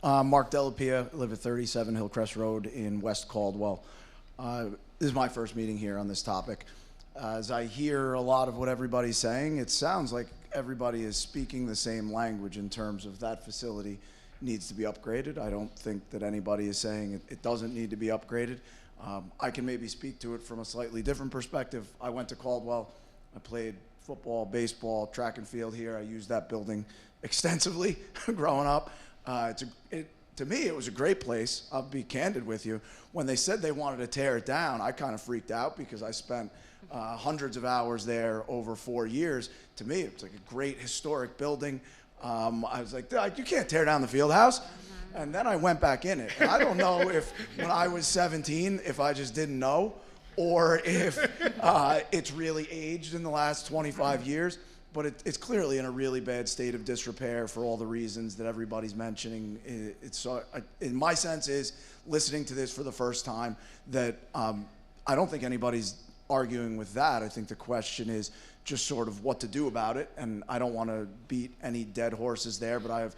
gentleman. Mark Delapia, live at 37 Hillcrest Road in West Caldwell. This is my first meeting here on this topic. As I hear a lot of what everybody's saying, it sounds like everybody is speaking the same language in terms of that facility needs to be upgraded. I don't think that anybody is saying it doesn't need to be upgraded. I can maybe speak to it from a slightly different perspective. I went to Caldwell. I played football, baseball, track and field here. I used that building extensively growing up. To me, it was a great place. I'll be candid with you. When they said they wanted to tear it down, I kind of freaked out because I spent hundreds of hours there over 4 years. To me, it's like a great historic building. I was like, you can't tear down the field house. And then I went back in it. And I don't know if when I was 17, if I just didn't know, or if it's really aged in the last 25 years. But it's clearly in a really bad state of disrepair for all the reasons that everybody's mentioning. In my sense is, listening to this for the first time, that I don't think anybody's arguing with that. I think the question is just sort of what to do about it. And I don't want to beat any dead horses there, but I have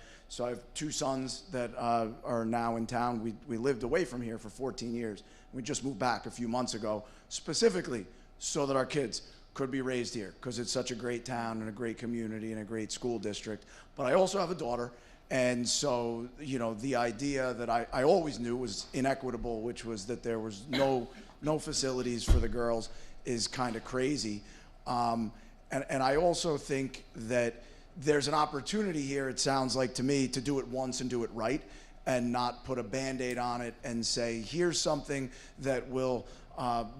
2 sons that are now in town. We lived away from here for 14 years. We just moved back a few months ago, specifically so that our kids could be raised here, because it's such a great town and a great community and a great school district. But I also have a daughter, and so, the idea that I always knew was inequitable, which was that there was no facilities for the girls, is kind of crazy. And I also think that there's an opportunity here, it sounds like to me, to do it once and do it right, and not put a Band-Aid on it and say, here's something that will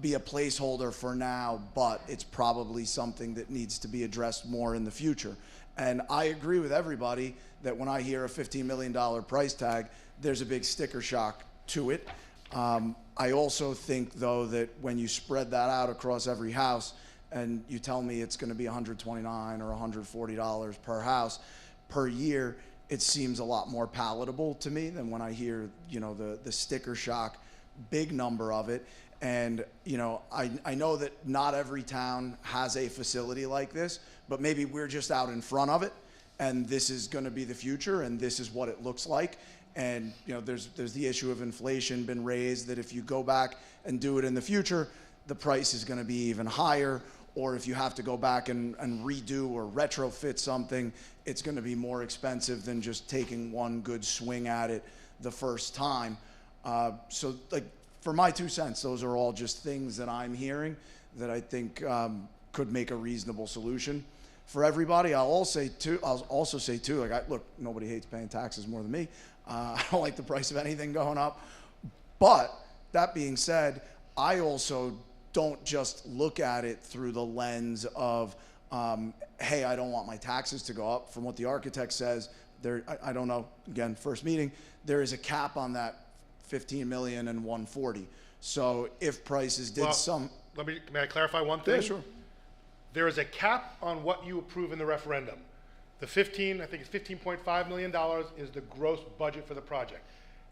be a placeholder for now, but it's probably something that needs to be addressed more in the future. And I agree with everybody that when I hear a $15 million price tag, there's a big sticker shock to it. I also think, though, that when you spread that out across every house and you tell me it's going to be $129 or $140 per house per year, it seems a lot more palatable to me than when I hear, the sticker shock big number of it. And, I know that not every town has a facility like this, but maybe we're just out in front of it, and this is going to be the future, and this is what it looks like. And, you know, there's the issue of inflation been raised, that if you go back and do it in the future, the price is going to be even higher. Or if you have to go back and redo or retrofit something, it's going to be more expensive than just taking one good swing at it the first time. So, like, for my 2 cents, those are all just things that I'm hearing that I think could make a reasonable solution for everybody. I'll also say too, like, look, nobody hates paying taxes more than me. I don't like the price of anything going up. But that being said, I also don't just look at it through the lens of, hey, I don't want my taxes to go up. From what the architect says, I don't know, again, first meeting, there is a cap on that 15 million and 140. So if prices did may I clarify one thing? Yeah, sure. There is a cap on what you approve in the referendum. The I think it's $15.5 million is the gross budget for the project.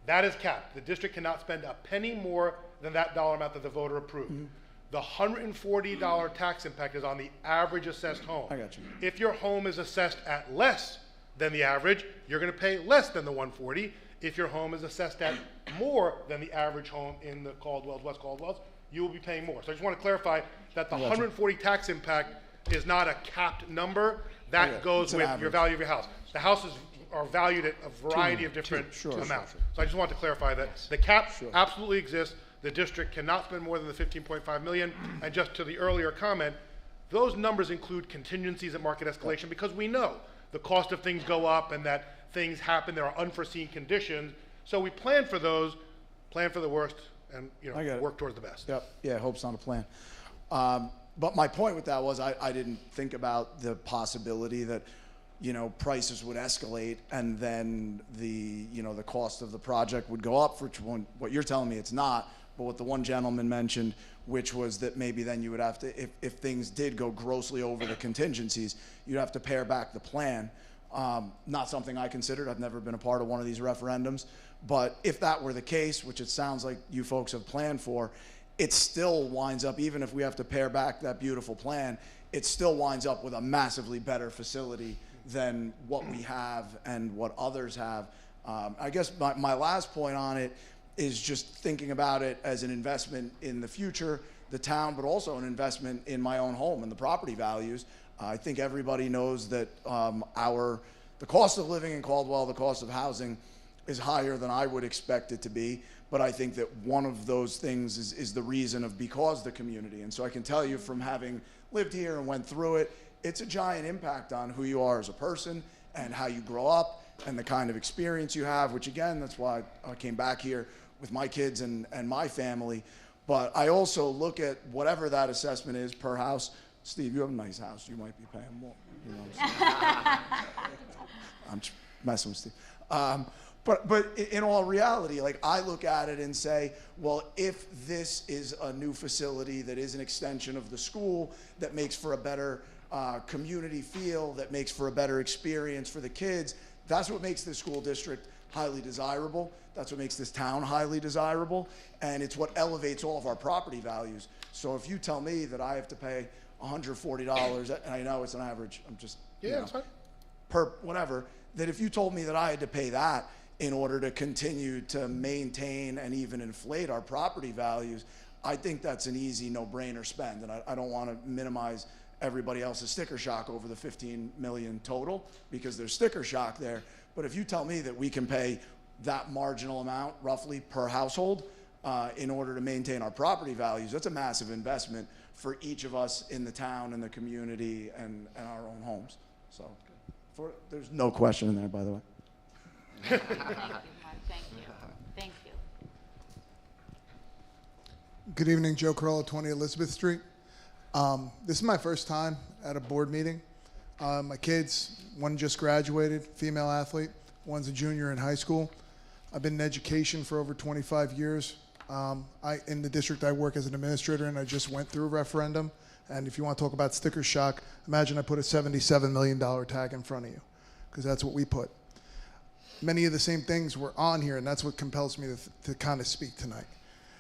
That is capped. The district cannot spend a penny more than that dollar amount that the voter approved. Mm-hmm. The $140 tax impact is on the average assessed home. I got you. If your home is assessed at less than the average, you're going to pay less than the $140. If your home is assessed at more than the average home in the Caldwells, West Caldwells, you will be paying more. So I just want to clarify that the 140 tax impact is not a capped number. That goes with your value of your house. The houses are valued at a variety of different amounts. So I just want to clarify that the cap absolutely exists. The district cannot spend more than the 15.5 million. And just to the earlier comment, those numbers include contingencies and market escalation because we know the cost of things go up and that things happen. There are unforeseen conditions. So we plan for those, plan for the worst, and work towards the best. Yep. Yeah, hope's not a plan. But my point with that was I didn't think about the possibility that, prices would escalate and then the cost of the project would go up, which what you're telling me it's not, but what the one gentleman mentioned, which was that maybe then you would have to, if things did go grossly over the contingencies, you'd have to pare back the plan. Not something I considered. I've never been a part of one of these referendums. But if that were the case, which it sounds like you folks have planned for, it still winds up, even if we have to pare back that beautiful plan, it still winds up with a massively better facility than what we have and what others have. I guess my last point on it is just thinking about it as an investment in the future, the town, but also an investment in my own home and the property values. I think everybody knows that the cost of living in Caldwell, the cost of housing is higher than I would expect it to be. But I think that one of those things is the reason of because the community. And so I can tell you from having lived here and went through it, it's a giant impact on who you are as a person and how you grow up and the kind of experience you have, which again, that's why I came back here with my kids and my family. But I also look at whatever that assessment is per house. Steve, you have a nice house. You might be paying more. You know what I'm saying? I'm messing with Steve. But in all reality, like I look at it and say, well, if this is a new facility that is an extension of the school that makes for a better community feel, that makes for a better experience for the kids, that's what makes this school district highly desirable. That's what makes this town highly desirable. And it's what elevates all of our property values. So if you tell me that I have to pay $140, and I know it's an average, I'm just, that's fine. Per whatever, that if you told me that I had to pay that in order to continue to maintain and even inflate our property values, I think that's an easy no-brainer spend. And I don't want to minimize everybody else's sticker shock over the 15 million total, because there's sticker shock there. But if you tell me that we can pay that marginal amount roughly per household in order to maintain our property values, that's a massive investment for each of us in the town and the community and our own homes. So there's no question in there, by the way. Thank you, Mark. Thank you. Thank you. Good evening, Joe Corolla, 20 Elizabeth Street. This is my first time at a board meeting. My kids, one just graduated, female athlete, one's a junior in high school. I've been in education for over 25 years. In the district I work as an administrator, and I just went through a referendum. And if you want to talk about sticker shock, imagine I put a $77 million tag in front of you, because that's what we put. Many of the same things were on here, and that's what compels me to kind of speak tonight.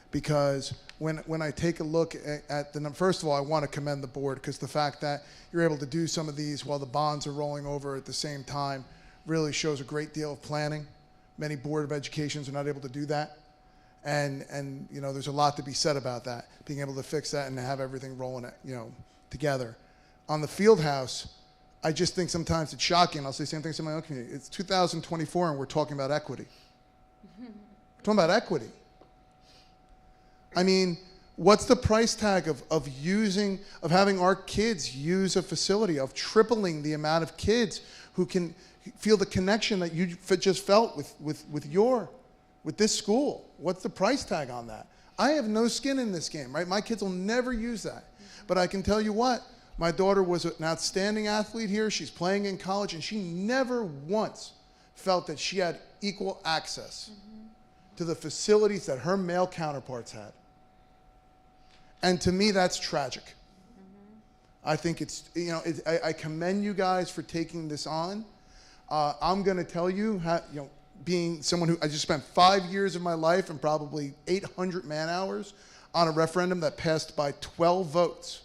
Because when I take a look at the number, first of all, I want to commend the board, because the fact that you're able to do some of these while the bonds are rolling over at the same time really shows a great deal of planning, Many Board of Educations are not able to do that. And there's a lot to be said about that, being able to fix that and have everything rolling, together. On the field house, I just think sometimes it's shocking. I'll say the same things in my own community. It's 2024 and we're talking about equity. We're talking about equity. I mean, what's the price tag of having our kids use a facility, of tripling the amount of kids who can feel the connection that you just felt with this school? What's the price tag on that? I have no skin in this game, right? My kids will never use that. But I can tell you what, my daughter was an outstanding athlete here. She's playing in college, and she never once felt that she had equal access to the facilities that her male counterparts had. And to me, that's tragic. I think it's, I commend you guys for taking this on. I'm going to tell you, being someone who, I just spent 5 years of my life and probably 800 man-hours on a referendum that passed by 12 votes.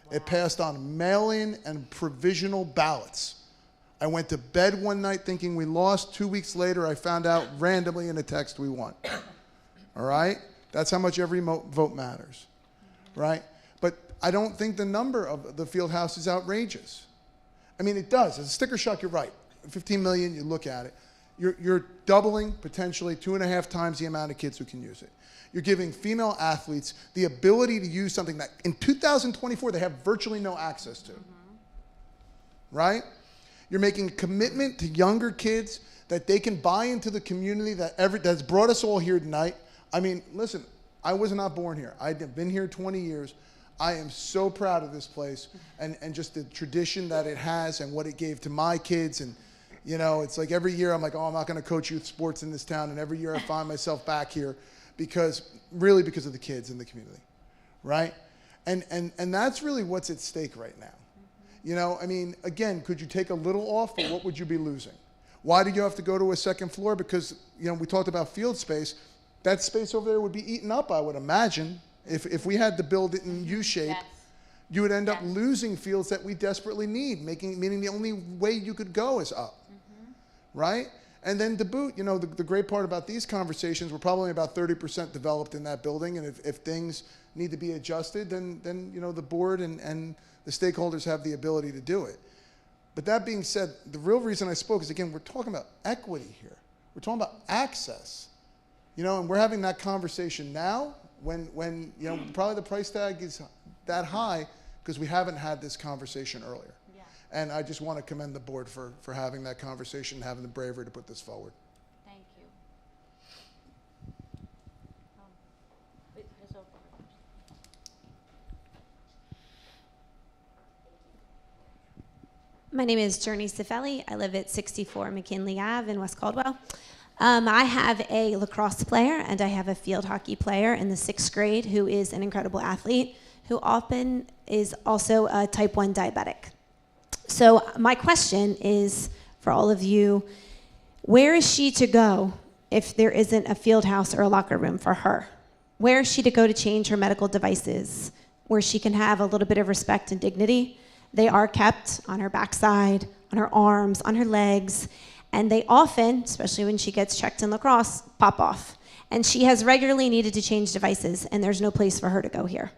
It passed on mail-in and provisional ballots. I went to bed one night thinking we lost. 2 weeks later, I found out randomly in a text we won. All right? That's how much every vote matters, right? But I don't think the number of the field house is outrageous. I mean, it does. As a sticker shock, you're right. 15 million, you look at it. You're doubling potentially 2.5 times the amount of kids who can use it. You're giving female athletes the ability to use something that in 2024 they have virtually no access to, right? You're making a commitment to younger kids that they can buy into the community that's brought us all here tonight. I mean, listen, I was not born here. I've been here 20 years. I am so proud of this place and just the tradition that it has and what it gave to my kids. And it's like every year I'm like, oh, I'm not going to coach youth sports in this town. And every year I find myself back here because of the kids in the community, right? And that's really what's at stake right now. I mean, again, could you take a little off, but what would you be losing? Why do you have to go to a second floor? Because, we talked about field space. That space over there would be eaten up, I would imagine. If we had to build it in U-shape, yes, you would end up losing fields that we desperately need, meaning the only way you could go is up, right? And then to boot, the great part about these conversations, we're probably about 30% developed in that building, and if things need to be adjusted, then the board and the stakeholders have the ability to do it. But that being said, the real reason I spoke is, again, we're talking about equity here. We're talking about access, and we're having that conversation now when probably the price tag is that high because we haven't had this conversation earlier. Yeah. And I just want to commend the board for having that conversation, having the bravery to put this forward. Thank you. My name is Journey Cifelli. I live at 64 McKinley Ave in West Caldwell. I have a lacrosse player and I have a field hockey player in the 6th grade who is an incredible athlete who often is also a type 1 diabetic. So my question is for all of you, where is she to go if there isn't a field house or a locker room for her? Where is she to go to change her medical devices where she can have a little bit of respect and dignity? They are kept on her backside, on her arms, on her legs, and they often, especially when she gets checked in lacrosse, pop off. And she has regularly needed to change devices, and there's no place for her to go here.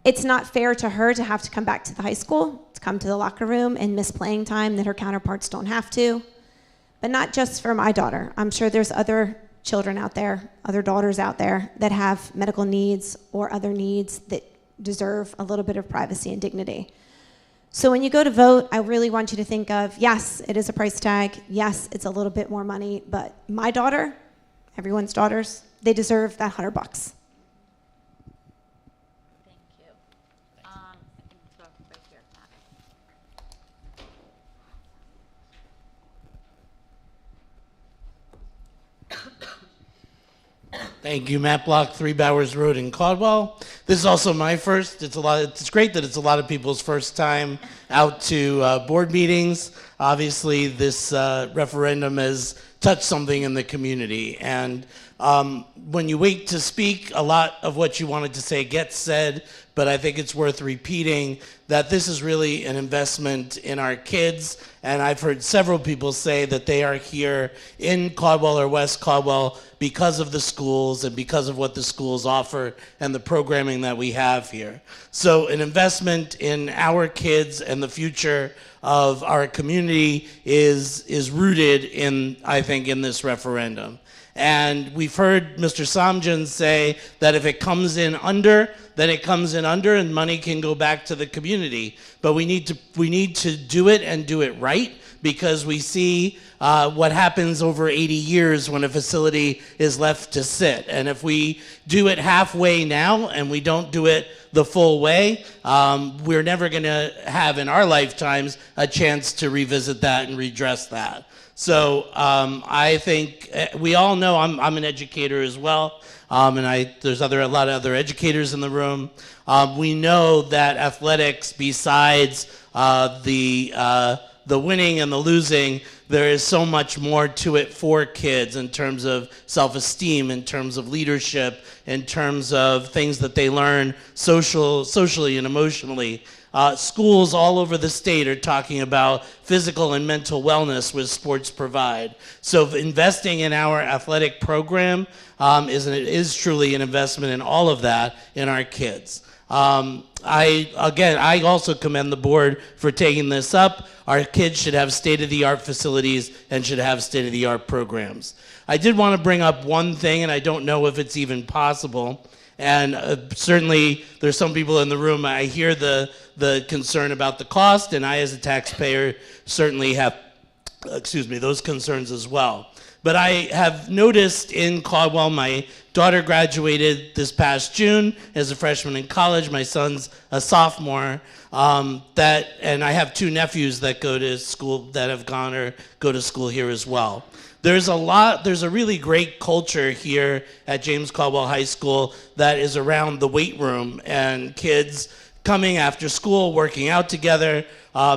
It's not fair to her to have to come back to the high school, to come to the locker room and miss playing time that her counterparts don't have to. But not just for my daughter. I'm sure there's other children out there, other daughters out there that have medical needs or other needs that deserve a little bit of privacy and dignity. So when you go to vote, I really want you to think of, yes, it is a price tag. Yes, it's a little bit more money, but my daughter, everyone's daughters, they deserve that $100. Thank you. I think let's go right here, Matt. Thank you, Matt Block, 3 Bowers Road in Caldwell. This is also my first. It's great that it's a lot of people's first time out to board meetings. Obviously, this referendum has touched something in the community, and When you wait to speak, a lot of what you wanted to say gets said, but I think it's worth repeating that this is really an investment in our kids, and I've heard several people say that they are here in Caldwell or West Caldwell because of the schools and because of what the schools offer and the programming that we have here. So an investment in our kids and the future of our community is rooted in, I think, in this referendum. And we've heard Mr. Samjian say that if it comes in under, then it comes in under and money can go back to the community. But we need to do it and do it right, because we see what happens over 80 years when a facility is left to sit. And if we do it halfway now and we don't do it the full way, we're never going to have in our lifetimes a chance to revisit that and redress that. So I think we all know I'm an educator as well, and there's a lot of other educators in the room. We know that athletics, besides the winning and the losing, there is so much more to it for kids in terms of self-esteem, in terms of leadership, in terms of things that they learn socially and emotionally. Schools all over the state are talking about physical and mental wellness, which sports provide. So investing in our athletic program is truly an investment in all of that in our kids. I also commend the board for taking this up. Our kids should have state-of-the-art facilities and should have state-of-the-art programs. I did want to bring up one thing, and I don't know if it's even possible. And certainly, there's some people in the room, I hear the concern about the cost, and I, as a taxpayer, certainly have, those concerns as well. But I have noticed in Caldwell, my daughter graduated this past June as a freshman in college. My son's a sophomore. And I have two nephews that go to school, that have gone or go to school here as well. There's a really great culture here at James Caldwell High School that is around the weight room and kids coming after school, working out together,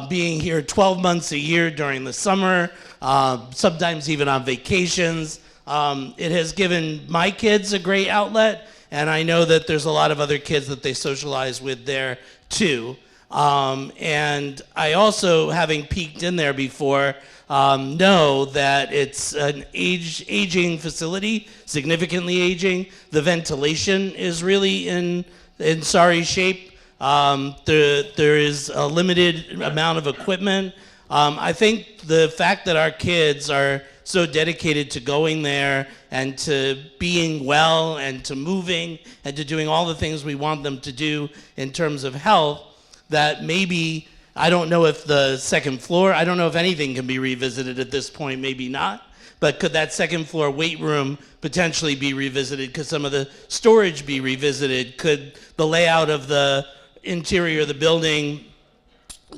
being here 12 months a year during the summer, sometimes even on vacations. It has given my kids a great outlet, and I know that there's a lot of other kids that they socialize with there too. And I also, having peeked in there before, know that it's an aging facility, significantly aging. The ventilation is really in sorry shape. There is a limited amount of equipment. I think the fact that our kids are so dedicated to going there and to being well and to moving and to doing all the things we want them to do in terms of health, that maybe, I don't know if the second floor, I don't know if anything can be revisited at this point, maybe not, but could that second floor weight room potentially be revisited? Could some of the storage be revisited? Could the layout of the interior of the building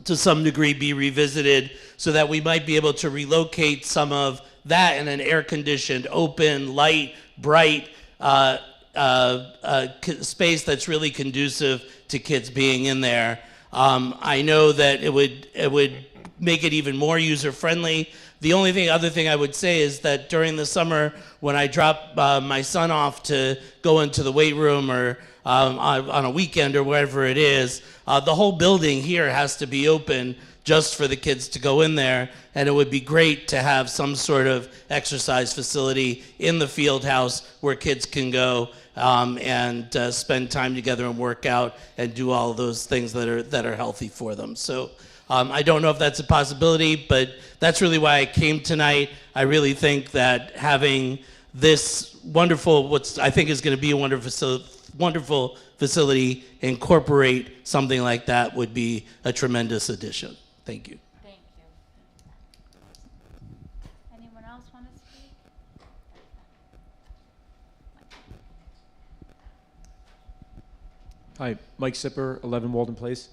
to some degree be revisited so that we might be able to relocate some of that in an air-conditioned, open, light, bright space that's really conducive to kids being in there? I know that it would make it even more user-friendly. The only other thing I would say is that during the summer, when I drop my son off to go into the weight room or on a weekend or wherever it is, the whole building here has to be open just for the kids to go in there, and it would be great to have some sort of exercise facility in the field house where kids can go and spend time together and work out and do all of those things that are healthy for them. So I don't know if that's a possibility, but that's really why I came tonight. I really think that having this wonderful, what I think is going to be a wonderful facility, incorporate something like that would be a tremendous addition. Thank you. Thank you. Anyone else want to speak? Hi, Mike Sipper, 11 Walden Place.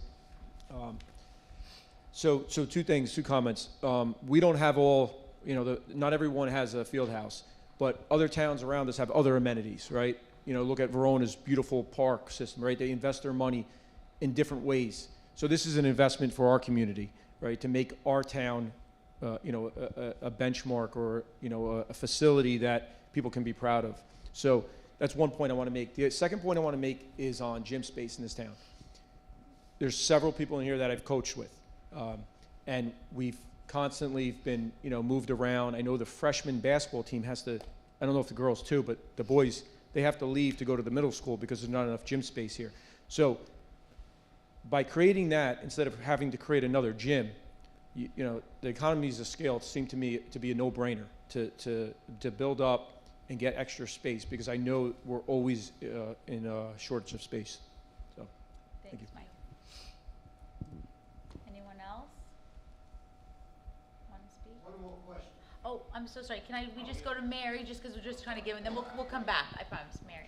So two things, two comments. We don't have all, not everyone has a field house, but other towns around us have other amenities, right? Look at Verona's beautiful park system, right? They invest their money in different ways. So this is an investment for our community, right? To make our town, a benchmark or, a facility that people can be proud of. So that's one point I want to make. The second point I want to make is on gym space in this town. There's several people in here that I've coached with, and we've constantly been, moved around. I know the freshman basketball team has to, I don't know if the girls too, but the boys, they have to leave to go to the middle school because there's not enough gym space here. So by creating that, instead of having to create another gym, the economies of scale seem to me to be a no-brainer to build up and get extra space, because I know we're always in a shortage of space. So, thank you. Mike. Anyone else want to speak? One more question. Oh, I'm so sorry. Can we just go to Mary, just because we're just trying to give, and then we'll come back. I promise, Mary.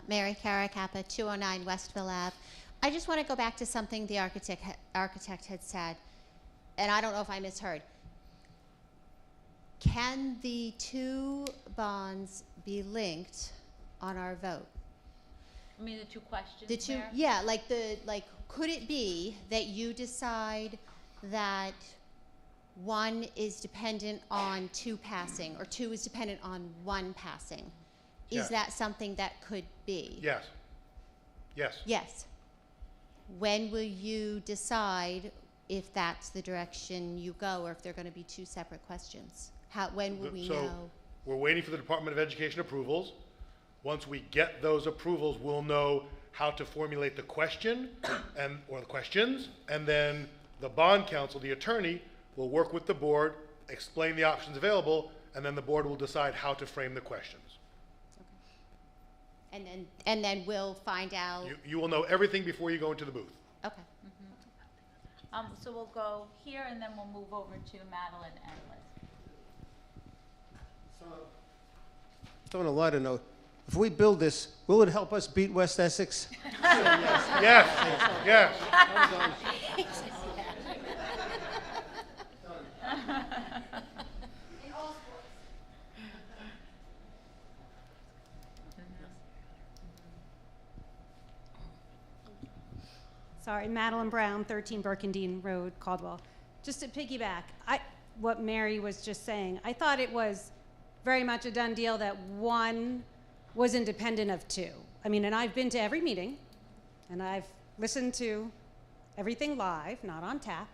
Mary Caracappa, 209 Westville Ave. I just want to go back to something the architect had said, and I don't know if I misheard. Can the two bonds be linked on our vote? I mean, the two questions, The two, Mayor? yeah, could it be that you decide that one is dependent on two passing, or two is dependent on one passing? Is Yes. that something that could be? Yes. Yes. Yes. When will you decide if that's the direction you go, or if they're going to be two separate questions? When will we So know? we're waiting for the Department of Education approvals. Once we get those approvals, we'll know how to formulate the question or the questions, and then the bond counsel, the attorney, will work with the board, explain the options available, and then the board will decide how to frame the questions. And then we'll find out. You will know everything before you go into the booth. Okay. So we'll go here, and then we'll move over to Madeline and Liz. So on a lighter note, if we build this, will it help us beat West Essex? Yes, yes. Sorry, Madeline Brown, 13 Burkendine Road, Caldwell. Just to piggyback, what Mary was just saying, I thought it was very much a done deal that one was independent of two. I mean, and I've been to every meeting, and I've listened to everything live, not on tap,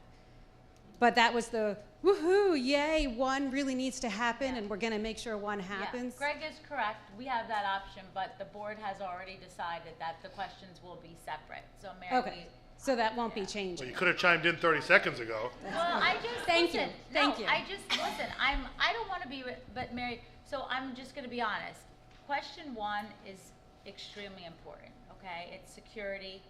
but that was the woohoo, yay, one really needs to happen, and we're gonna make sure one happens. Yeah, Greg is correct. We have that option, but the board has already decided that the questions will be separate. So Mary, Okay, so that won't be changing. Well, you could have chimed in 30 seconds ago. Well, I just Thank you. listen. Thank no, you. I just listen. I don't want to be, but Mary. So I'm just going to be honest. Question one is extremely important. Okay, it's security,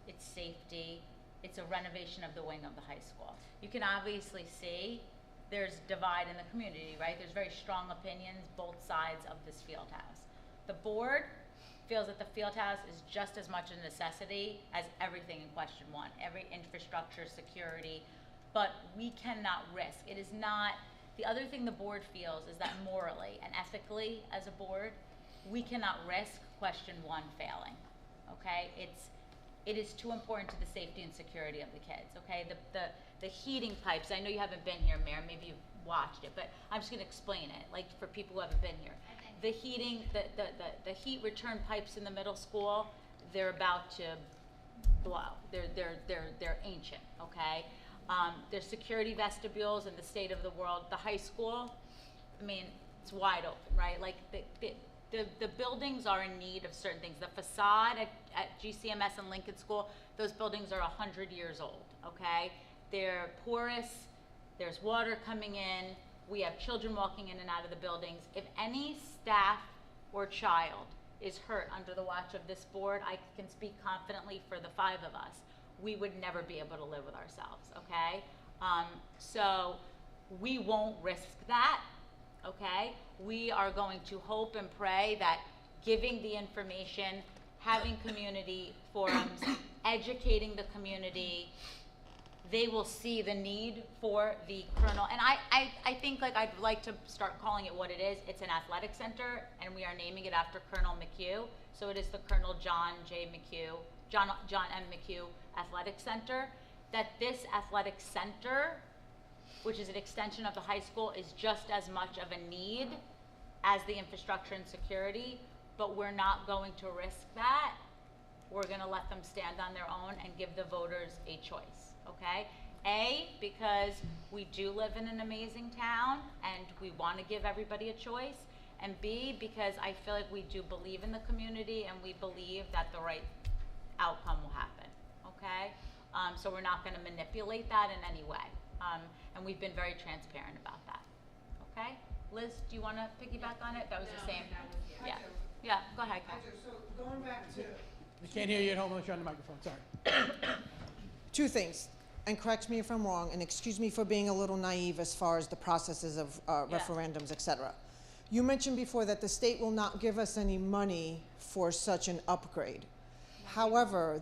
it's safety, it's a renovation of the wing of the high school. You can obviously see there's divide in the community, right? There's very strong opinions both sides of this field house. The board feels that the field house is just as much a necessity as everything in question one, every infrastructure, security, but we cannot risk. It is not, the other thing the board feels is that morally and ethically as a board, we cannot risk question one failing, okay? It is too important to the safety and security of the kids, okay? The heating pipes, I know you haven't been here, Mayor, maybe you've watched it, but I'm just gonna explain it, like for people who haven't been here. The heating, the heat return pipes in the middle school, they're about to blow. They're ancient, okay? There's security vestibules in the state of the world. The high school, I mean, it's wide open, right? Like the buildings are in need of certain things. The facade at GCMS and Lincoln School, those buildings are 100 years old, okay? They're porous, there's water coming in, we have children walking in and out of the buildings. If any staff or child is hurt under the watch of this board, I can speak confidently for the 5 of us, we would never be able to live with ourselves, okay? So we won't risk that, okay? We are going to hope and pray that giving the information, having community forums, educating the community, they will see the need for the Colonel. And I think like I'd like to start calling it what it is. It's an athletic center, and we are naming it after Colonel McHugh. So it is the Colonel John M. McHugh Athletic Center. That this athletic center which is an extension of the high school, is just as much of a need as the infrastructure and security, but we're not going to risk that. We're gonna let them stand on their own and give the voters a choice, okay? A, because we do live in an amazing town and we wanna give everybody a choice. And B, because I feel like we do believe in the community and we believe that the right outcome will happen, okay? So we're not gonna manipulate that in any way. And we've been very transparent about that, okay? Liz, do you wanna piggyback on it? That was the same. Yeah, yeah, go ahead, Kat. So going back to I can't hear you at home unless you're on the microphone, sorry. two things, and correct me if I'm wrong, and excuse me for being a little naive as far as the processes of referendums, et cetera. You mentioned before that the state will not give us any money for such an upgrade. However,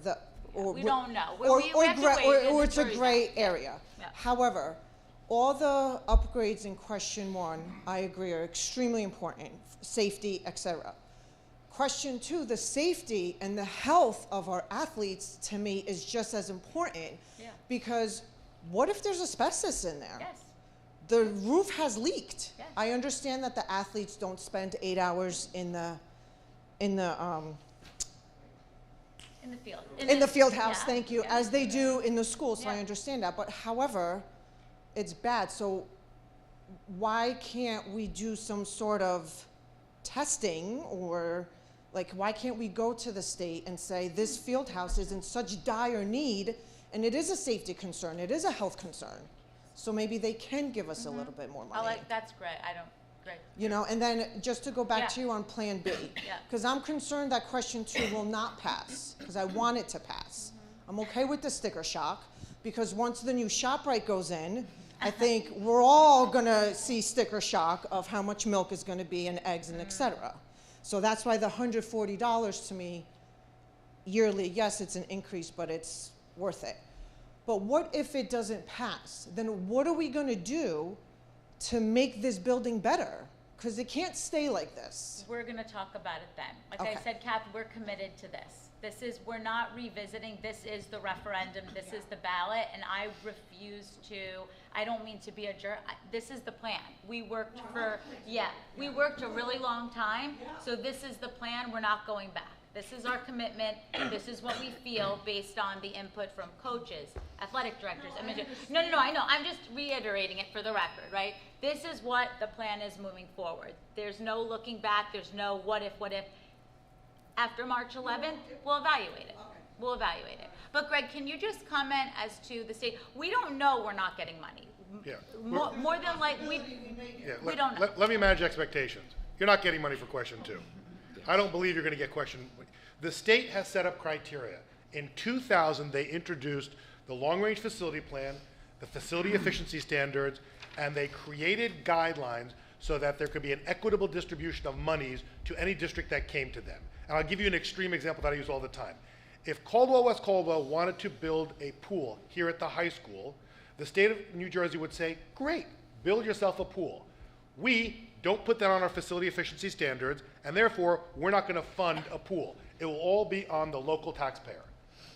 We don't know. Or it's it's a gray area. Yeah. However, all the upgrades in question one, I agree, are extremely important, safety, et cetera. Question two, the safety and the health of our athletes, to me, is just as important. Yeah. Because what if there's asbestos in there? Yes. The roof has leaked. Yes. I understand that the athletes don't spend 8 hours in the field. in the field house, yeah, thank you, yeah. as they do in the school, so I Yeah. understand that. But however, it's bad. So why can't we do some sort of testing, or like why can't we go to the state and say this field house is in such dire need, and it is a safety concern, it is a health concern, so maybe they can give us a little bit more money. That's great. Great. You know, and then just to go back Yeah. to you on Plan B, Yeah. because I'm concerned that question two will not pass, because I want it to pass. I'm okay with the sticker shock, because once the new ShopRite goes in, I think we're all gonna see sticker shock of how much milk is gonna be and eggs and et cetera. So that's why the $140 to me yearly, yes, it's an increase, but it's worth it. But what if it doesn't pass? Then what are we gonna do to make this building better? Because it can't stay like this. We're gonna talk about it then. Like I Okay. said, Kath, we're committed to this. We're not revisiting, this is the referendum, this is the ballot, and I refuse to, I don't mean to be a jerk, this is the plan. We worked we worked a really long time, so this is the plan, we're not going back. This is our commitment, this is what we feel based on the input from coaches, athletic directors, No, I know, I'm just reiterating it for the record, right? This is what the plan is moving forward. There's no looking back, there's no what if. After March 11th, we'll evaluate it. We'll evaluate it. But Greg, can you just comment as to the state? We don't know we're not getting money. Yeah. More than likely, we don't know. Let me manage expectations. You're not getting money for question two. I don't believe you're going to get question. The state has set up criteria. In 2000, they introduced the long-range facility plan, the facility efficiency standards, and they created guidelines so that there could be an equitable distribution of monies to any district that came to them. And I'll give you an extreme example that I use all the time. If Caldwell-West Caldwell wanted to build a pool here at the high school, the state of New Jersey would say, great, build yourself a pool. We don't put that on our facility efficiency standards, and therefore, we're not going to fund a pool. It will all be on the local taxpayer.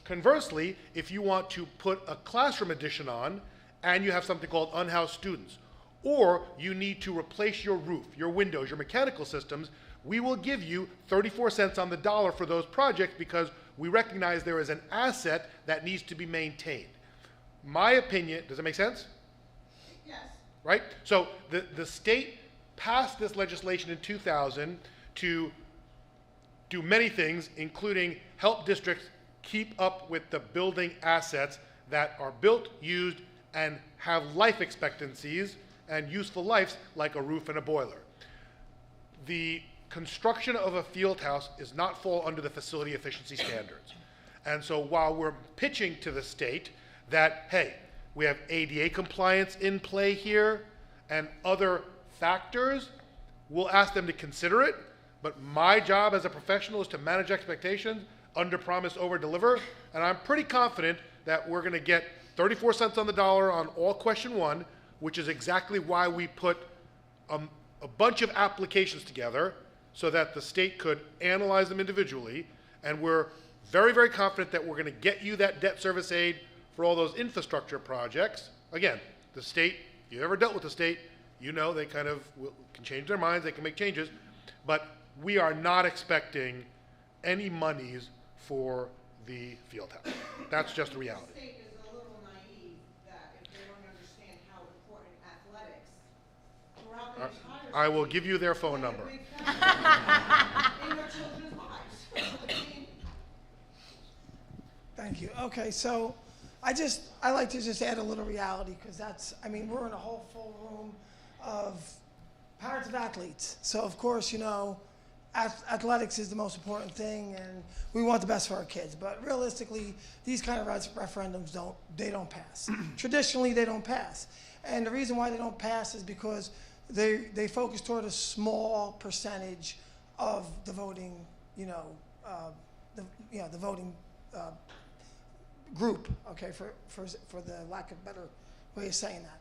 Conversely, if you want to put a classroom addition on, and you have something called unhoused students, or you need to replace your roof, your windows, your mechanical systems, we will give you 34 cents on the dollar for those projects because we recognize there is an asset that needs to be maintained. My opinion, does that make sense? Yes. Right? So the state passed this legislation in 2000 to do many things, including help districts keep up with the building assets that are built, used, and have life expectancies and useful lives like a roof and a boiler. The construction of a field house does not fall under the facility efficiency standards. And so while we're pitching to the state that, hey, we have ADA compliance in play here and other factors, we'll ask them to consider it. But my job as a professional is to manage expectations, under promise, over deliver. And I'm pretty confident that we're going to get 34 cents on the dollar on all question one, which is exactly why we put a bunch of applications together so that the state could analyze them individually. And we're very, very confident that we're going to get you that debt service aid for all those infrastructure projects. Again, the state you ever dealt with the state, you know they kind of can change their minds, they can make changes, but we are not expecting any monies for the field house. That's just the reality. The state is a little naive that if they don't understand how important athletics throughout the entire I will give you their phone number. in their children's lives. Thank you. Okay, so I like to just add a little reality because we're in a whole full room of parents of athletes. So of course, athletics is the most important thing and we want the best for our kids. But realistically, these kind of referendums don't pass. Traditionally, they don't pass. And the reason why they don't pass is because they focus toward a small percentage of the voting, the voting group, okay, for the lack of a better way of saying that.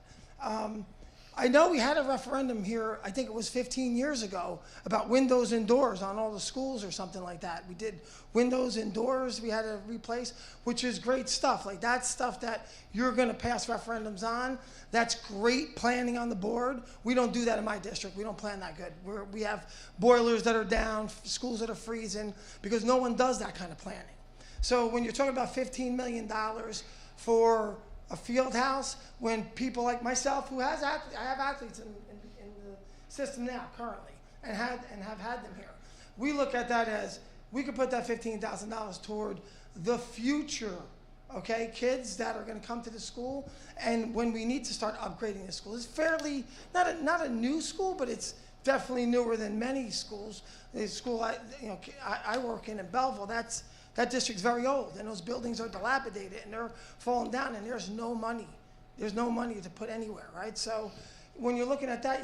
I know we had a referendum here, I think it was 15 years ago, about windows and doors on all the schools or something like that. We did windows and doors we had to replace, which is great stuff. Like that's stuff that you're gonna pass referendums on. That's great planning on the board. We don't do that in my district. We don't plan that good. We have boilers that are down, schools that are freezing, because no one does that kind of planning. So when you're talking about $15 million for a field house, when people like myself, I have athletes in the system now currently, and have had them here. We look at that as we could put that $15,000 toward the future, okay, kids that are going to come to the school, and when we need to start upgrading the school, it's fairly not a new school, but it's definitely newer than many schools. The school I work in Belleville, that district's very old, and those buildings are dilapidated, and they're falling down, and there's no money. There's no money to put anywhere, right? So when you're looking at that,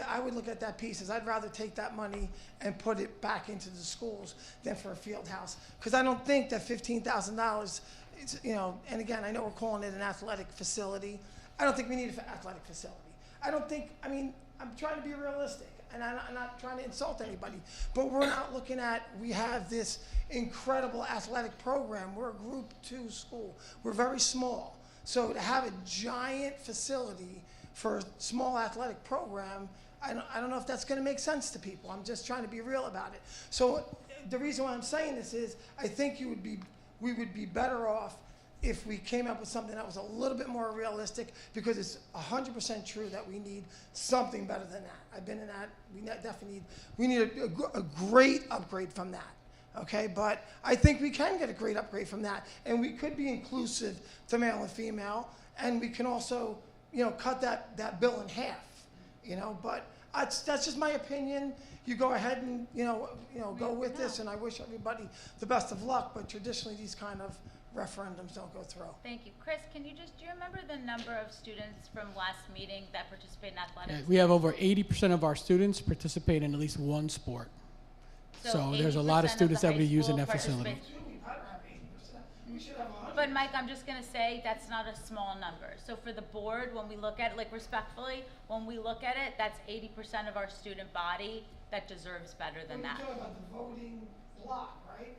I would look at that piece as I'd rather take that money and put it back into the schools than for a field house. Because I don't think that $15,000, and again, I know we're calling it an athletic facility. I don't think we need an athletic facility. I'm trying to be realistic, and I'm not trying to insult anybody, but we're not looking at, we have this incredible athletic program. We're a Group 2 school. We're very small. So to have a giant facility for a small athletic program, I don't know if that's going to make sense to people. I'm just trying to be real about it. So the reason why I'm saying this is I think we would be better off if we came up with something that was a little bit more realistic, because it's 100% true that we need something better than that. I've been in that. We need a great upgrade from that. Okay, but I think we can get a great upgrade from that, and we could be inclusive to male and female, and we can also, cut that bill in half, But that's just my opinion. You go ahead and go with this, and I wish everybody the best of luck. But traditionally, these kind of referendums don't go through. Thank you. Chris, do you remember the number of students from last meeting that participate in athletics? Yeah, we have over 80% of our students participate in at least one sport. So there's a lot of students that would be using that facility. But Mike, I'm just going to say that's not a small number. So for the board, when we look at it, respectfully, when we look at it, that's 80% of our student body that deserves better than that. We're talking about the voting block, right?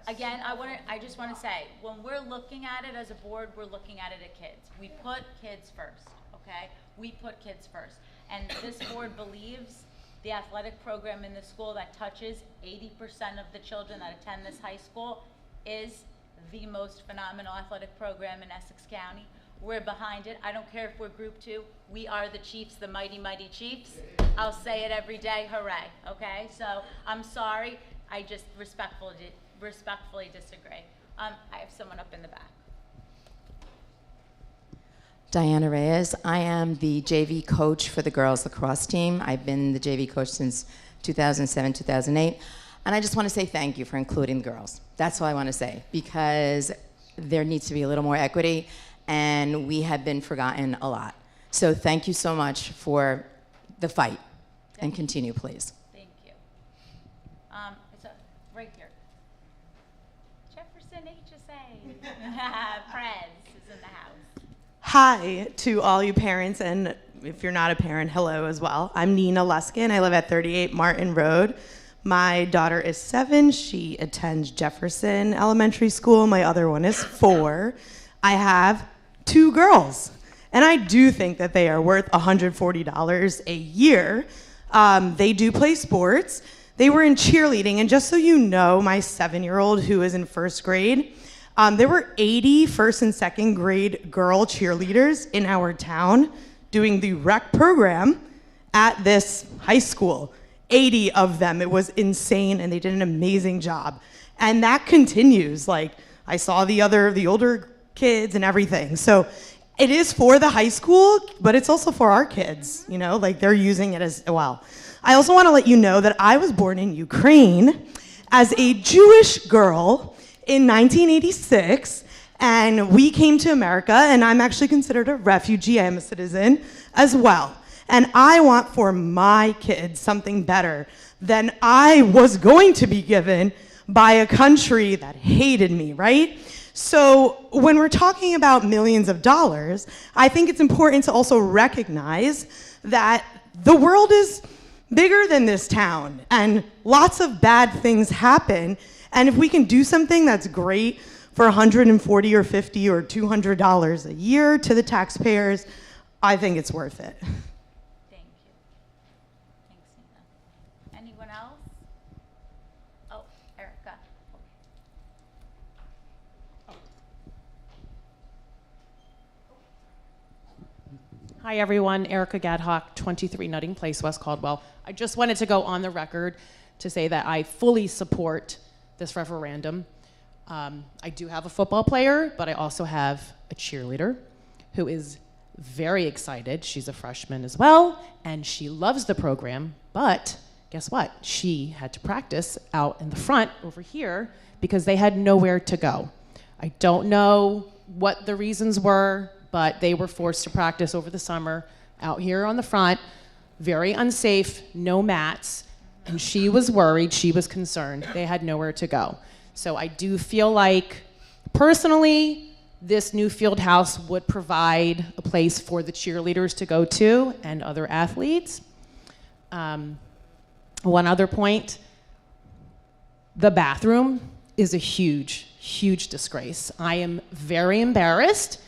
Again, I just want to say, when we're looking at it as a board, we're looking at it at kids. We put kids first, okay? We put kids first. And this board believes the athletic program in the school that touches 80% of the children that attend this high school is the most phenomenal athletic program in Essex County. We're behind it. I don't care if we're Group 2. We are the Chiefs, the mighty, mighty Chiefs. I'll say it every day, hooray, okay? So I'm sorry. I just respectfully disagree. I have someone up in the back. Diana Reyes. I am the JV coach for the girls lacrosse team. I've been the JV coach since 2007, 2008. And I just want to say thank you for including the girls. That's all I want to say, because there needs to be a little more equity, and we have been forgotten a lot. So thank you so much for the fight, and continue, please. Thank you. It's right here. Jefferson HSA. Prez is in the house. Hi to all you parents, and if you're not a parent, hello as well. I'm Nina Luskin. I live at 38 Martin Road. My daughter is 7. She attends Jefferson Elementary School. My other one is 4. I have 2 girls, And I do think that they are worth $140 a year. They do play sports. They were in cheerleading, and just so you know, my 7-year-old who is in first grade, there were 80 first and second grade girl cheerleaders in our town doing the rec program at this high school. 80 of them. It was insane, and they did an amazing job. And that continues. Like, I saw the older kids and everything. So it is for the high school, but it's also for our kids, you know, like they're using it as well. I also want to let you know that I was born in Ukraine as a Jewish girl in 1986, and we came to America, and I'm actually considered a refugee. I am a citizen as well. And I want for my kids something better than I was going to be given by a country that hated me, right? So when we're talking about millions of dollars, I think it's important to also recognize that the world is bigger than this town, and lots of bad things happen. And if we can do something that's great for $140 or $50 or $200 a year to the taxpayers, I think it's worth it. Thank you. Thanks, Nina. Anyone else? Oh, Erica. Hi, everyone. Erica Gadhock, 23 Nutting Place, West Caldwell. I just wanted to go on the record to say that I fully support this referendum. I do have a football player, but I also have a cheerleader who is very excited. She's a freshman as well, and she loves the program, but guess what? She had to practice out in the front over here because they had nowhere to go. I don't know what the reasons were, but they were forced to practice over the summer out here on the front, very unsafe, no mats, and she was worried, she was concerned. They had nowhere to go. So I do feel like, personally, this new field house would provide a place for the cheerleaders to go to and other athletes. One other point, the bathroom is a huge, huge disgrace. I am very embarrassed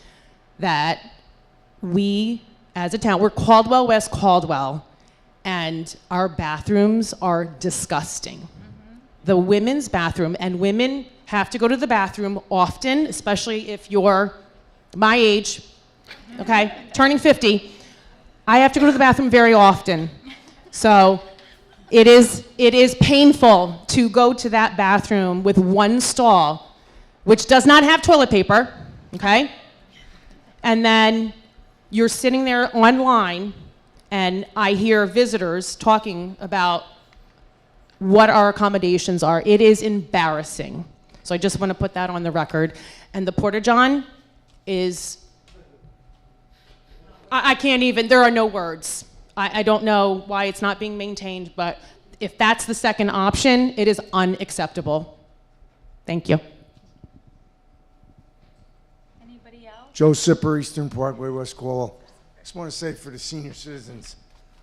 that we, as a town, we're Caldwell-West Caldwell, and our bathrooms are disgusting. The women's bathroom, and women have to go to the bathroom often, especially if you're my age, okay, turning 50. I have to go to the bathroom very often. So it is painful to go to that bathroom with one stall, which does not have toilet paper, okay? And then you're sitting there online, and I hear visitors talking about what our accommodations are. It is embarrassing. So I just want to put that on the record. And the Porta-John is, I can't even, there are no words. I don't know why it's not being maintained, but if that's the second option, it is unacceptable. Thank you. Anybody else? Joe Sipper, Eastern Parkway, West Caldwell. Just want to say for the senior citizens,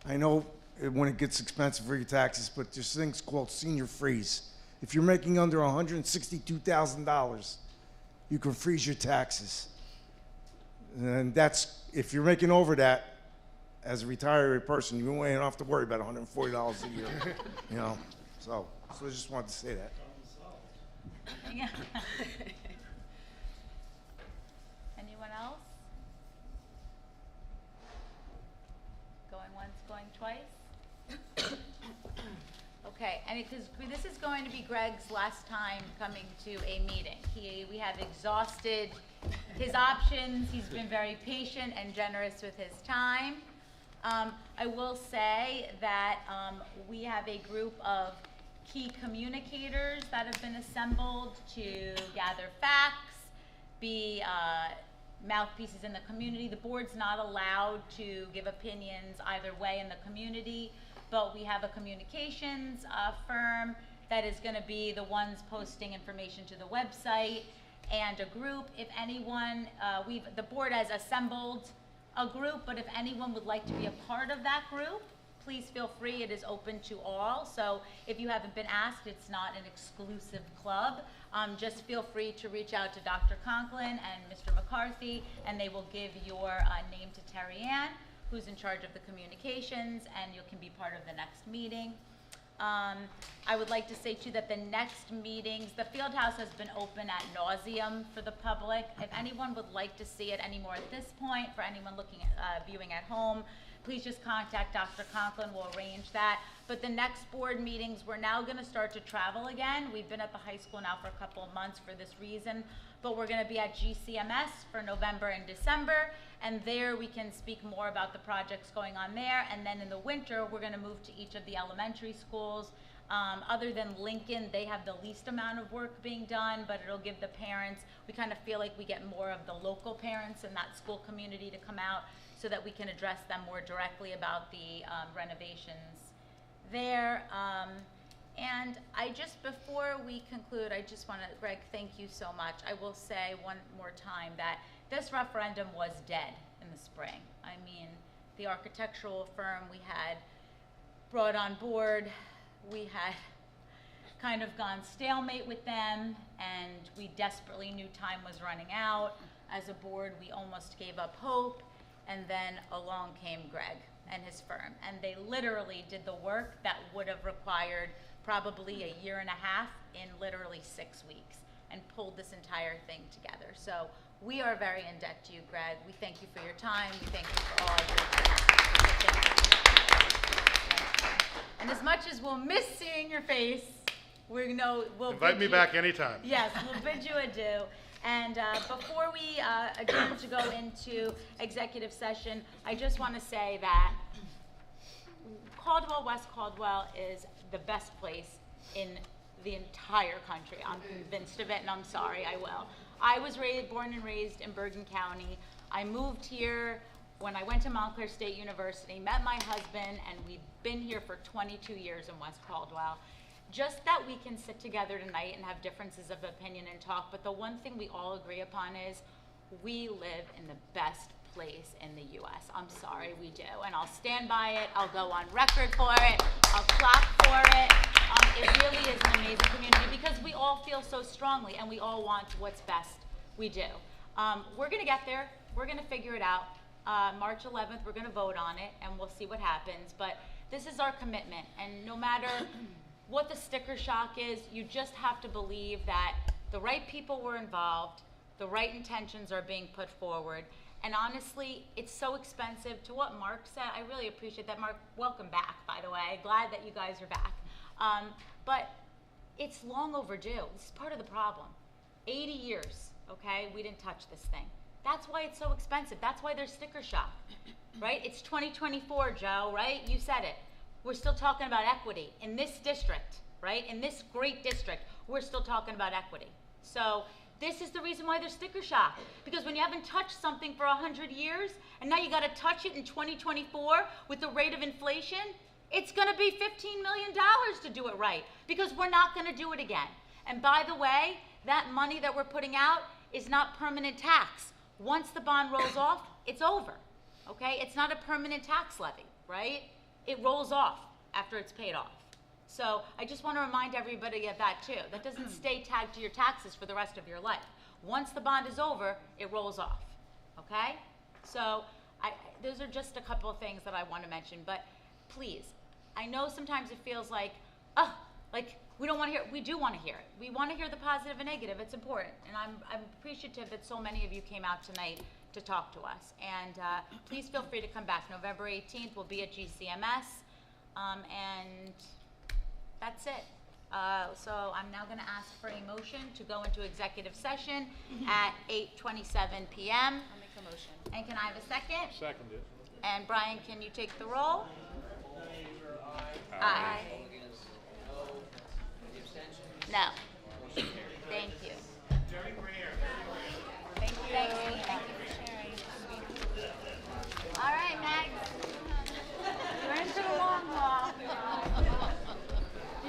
I know when it gets expensive for your taxes, but there's things called senior freeze. If you're making under $162,000, you can freeze your taxes. And that's, if you're making over that, as a retiree person, you won't have to worry about $140 a year, you know? So I just wanted to say that. Yeah. Anyone else? Going once, going twice? Okay, and because this is going to be Greg's last time coming to a meeting. We have exhausted his options. He's been very patient and generous with his time. I will say that we have a group of key communicators that have been assembled to gather facts, be mouthpieces in the community. The board's not allowed to give opinions either way in the community, but we have a communications firm that is going to be the ones posting information to the website, and a group. If anyone, the board has assembled a group, but if anyone would like to be a part of that group, please feel free. It is open to all. So if you haven't been asked, it's not an exclusive club. Just feel free to reach out to Dr. Conklin and Mr. McCarthy, and they will give your name to Terry Ann, who's in charge of the communications, and you can be part of the next meeting. I would like to say too that the next meetings, the field house has been open ad nauseum for the public. If anyone would like to see it anymore at this point, for anyone looking at, viewing at home, please just contact Dr. Conklin, we'll arrange that. But the next board meetings, we're now gonna start to travel again. We've been at the high school now for a couple of months for this reason, but we're gonna be at GCMS for November and December, and there we can speak more about the projects going on there. And then in the winter, we're gonna move to each of the elementary schools. Other than Lincoln, they have the least amount of work being done, but it'll give the parents, we kind of feel like we get more of the local parents in that school community to come out so that we can address them more directly about the renovations there. And I just, before we conclude, I just want to, Greg, thank you so much. I will say one more time that this referendum was dead in the spring. I mean, the architectural firm we had brought on board, we had kind of gone stalemate with them, and we desperately knew time was running out. As a board, we almost gave up hope, and then along came Greg and his firm, and they literally did the work that would have required probably a year and a half in literally 6 weeks, and pulled this entire thing together. So we are very in debt to you, Greg. We thank you for your time. We thank you for all of your work. And as much as we'll miss seeing your face, we know we'll invite me back anytime. Yes, we'll bid you adieu. And before we adjourn to go into executive session, I just want to say that Caldwell-West Caldwell is the best place in the entire country. I'm convinced of it, and I'm sorry, I will. I was born and raised in Bergen County. I moved here when I went to Montclair State University, met my husband, and we've been here for 22 years in West Caldwell. Just that we can sit together tonight and have differences of opinion and talk, but the one thing we all agree upon is we live in the best place in the U.S. I'm sorry, we do, and I'll stand by it. I'll go on record for it. I'll clap for it. It really is an amazing community because we all feel so strongly and we all want what's best. We do. We're going to get there. We're going to figure it out. March 11th, we're going to vote on it, and we'll see what happens. But this is our commitment, and no matter what the sticker shock is, you just have to believe that the right people were involved, the right intentions are being put forward, and honestly, it's so expensive. To what Mark said, I really appreciate that. Mark, welcome back, by the way. Glad that you guys are back. But it's long overdue. This is part of the problem. 80 years, okay, we didn't touch this thing. That's why it's so expensive. That's why there's sticker shock, right? It's 2024, Joe, right? You said it. We're still talking about equity in this district, right? In this great district, we're still talking about equity. So this is the reason why there's sticker shock. Because when you haven't touched something for 100 years, and now you got to touch it in 2024 with the rate of inflation, it's going to be $15 million to do it right. Because we're not going to do it again. And by the way, that money that we're putting out is not permanent tax. Once the bond rolls off, it's over, okay? It's not a permanent tax levy, right? It rolls off after it's paid off. So I just want to remind everybody of that too. That doesn't stay tagged to your taxes for the rest of your life. Once the bond is over, it rolls off, okay? So those are just a couple of things that I want to mention, but please, I know sometimes it feels like, oh, like we don't want to hear it. We do want to hear it. We want to hear the positive and negative. It's important. And I'm appreciative that so many of you came out tonight to talk to us. And please feel free to come back. November 18th, we'll be at GCMS. And that's it. So I'm now going to ask for a motion to go into executive session at 8:27 p.m. I'll make the motion. And can I have a second? Seconded. And Brian, can you take the roll? Aye. No.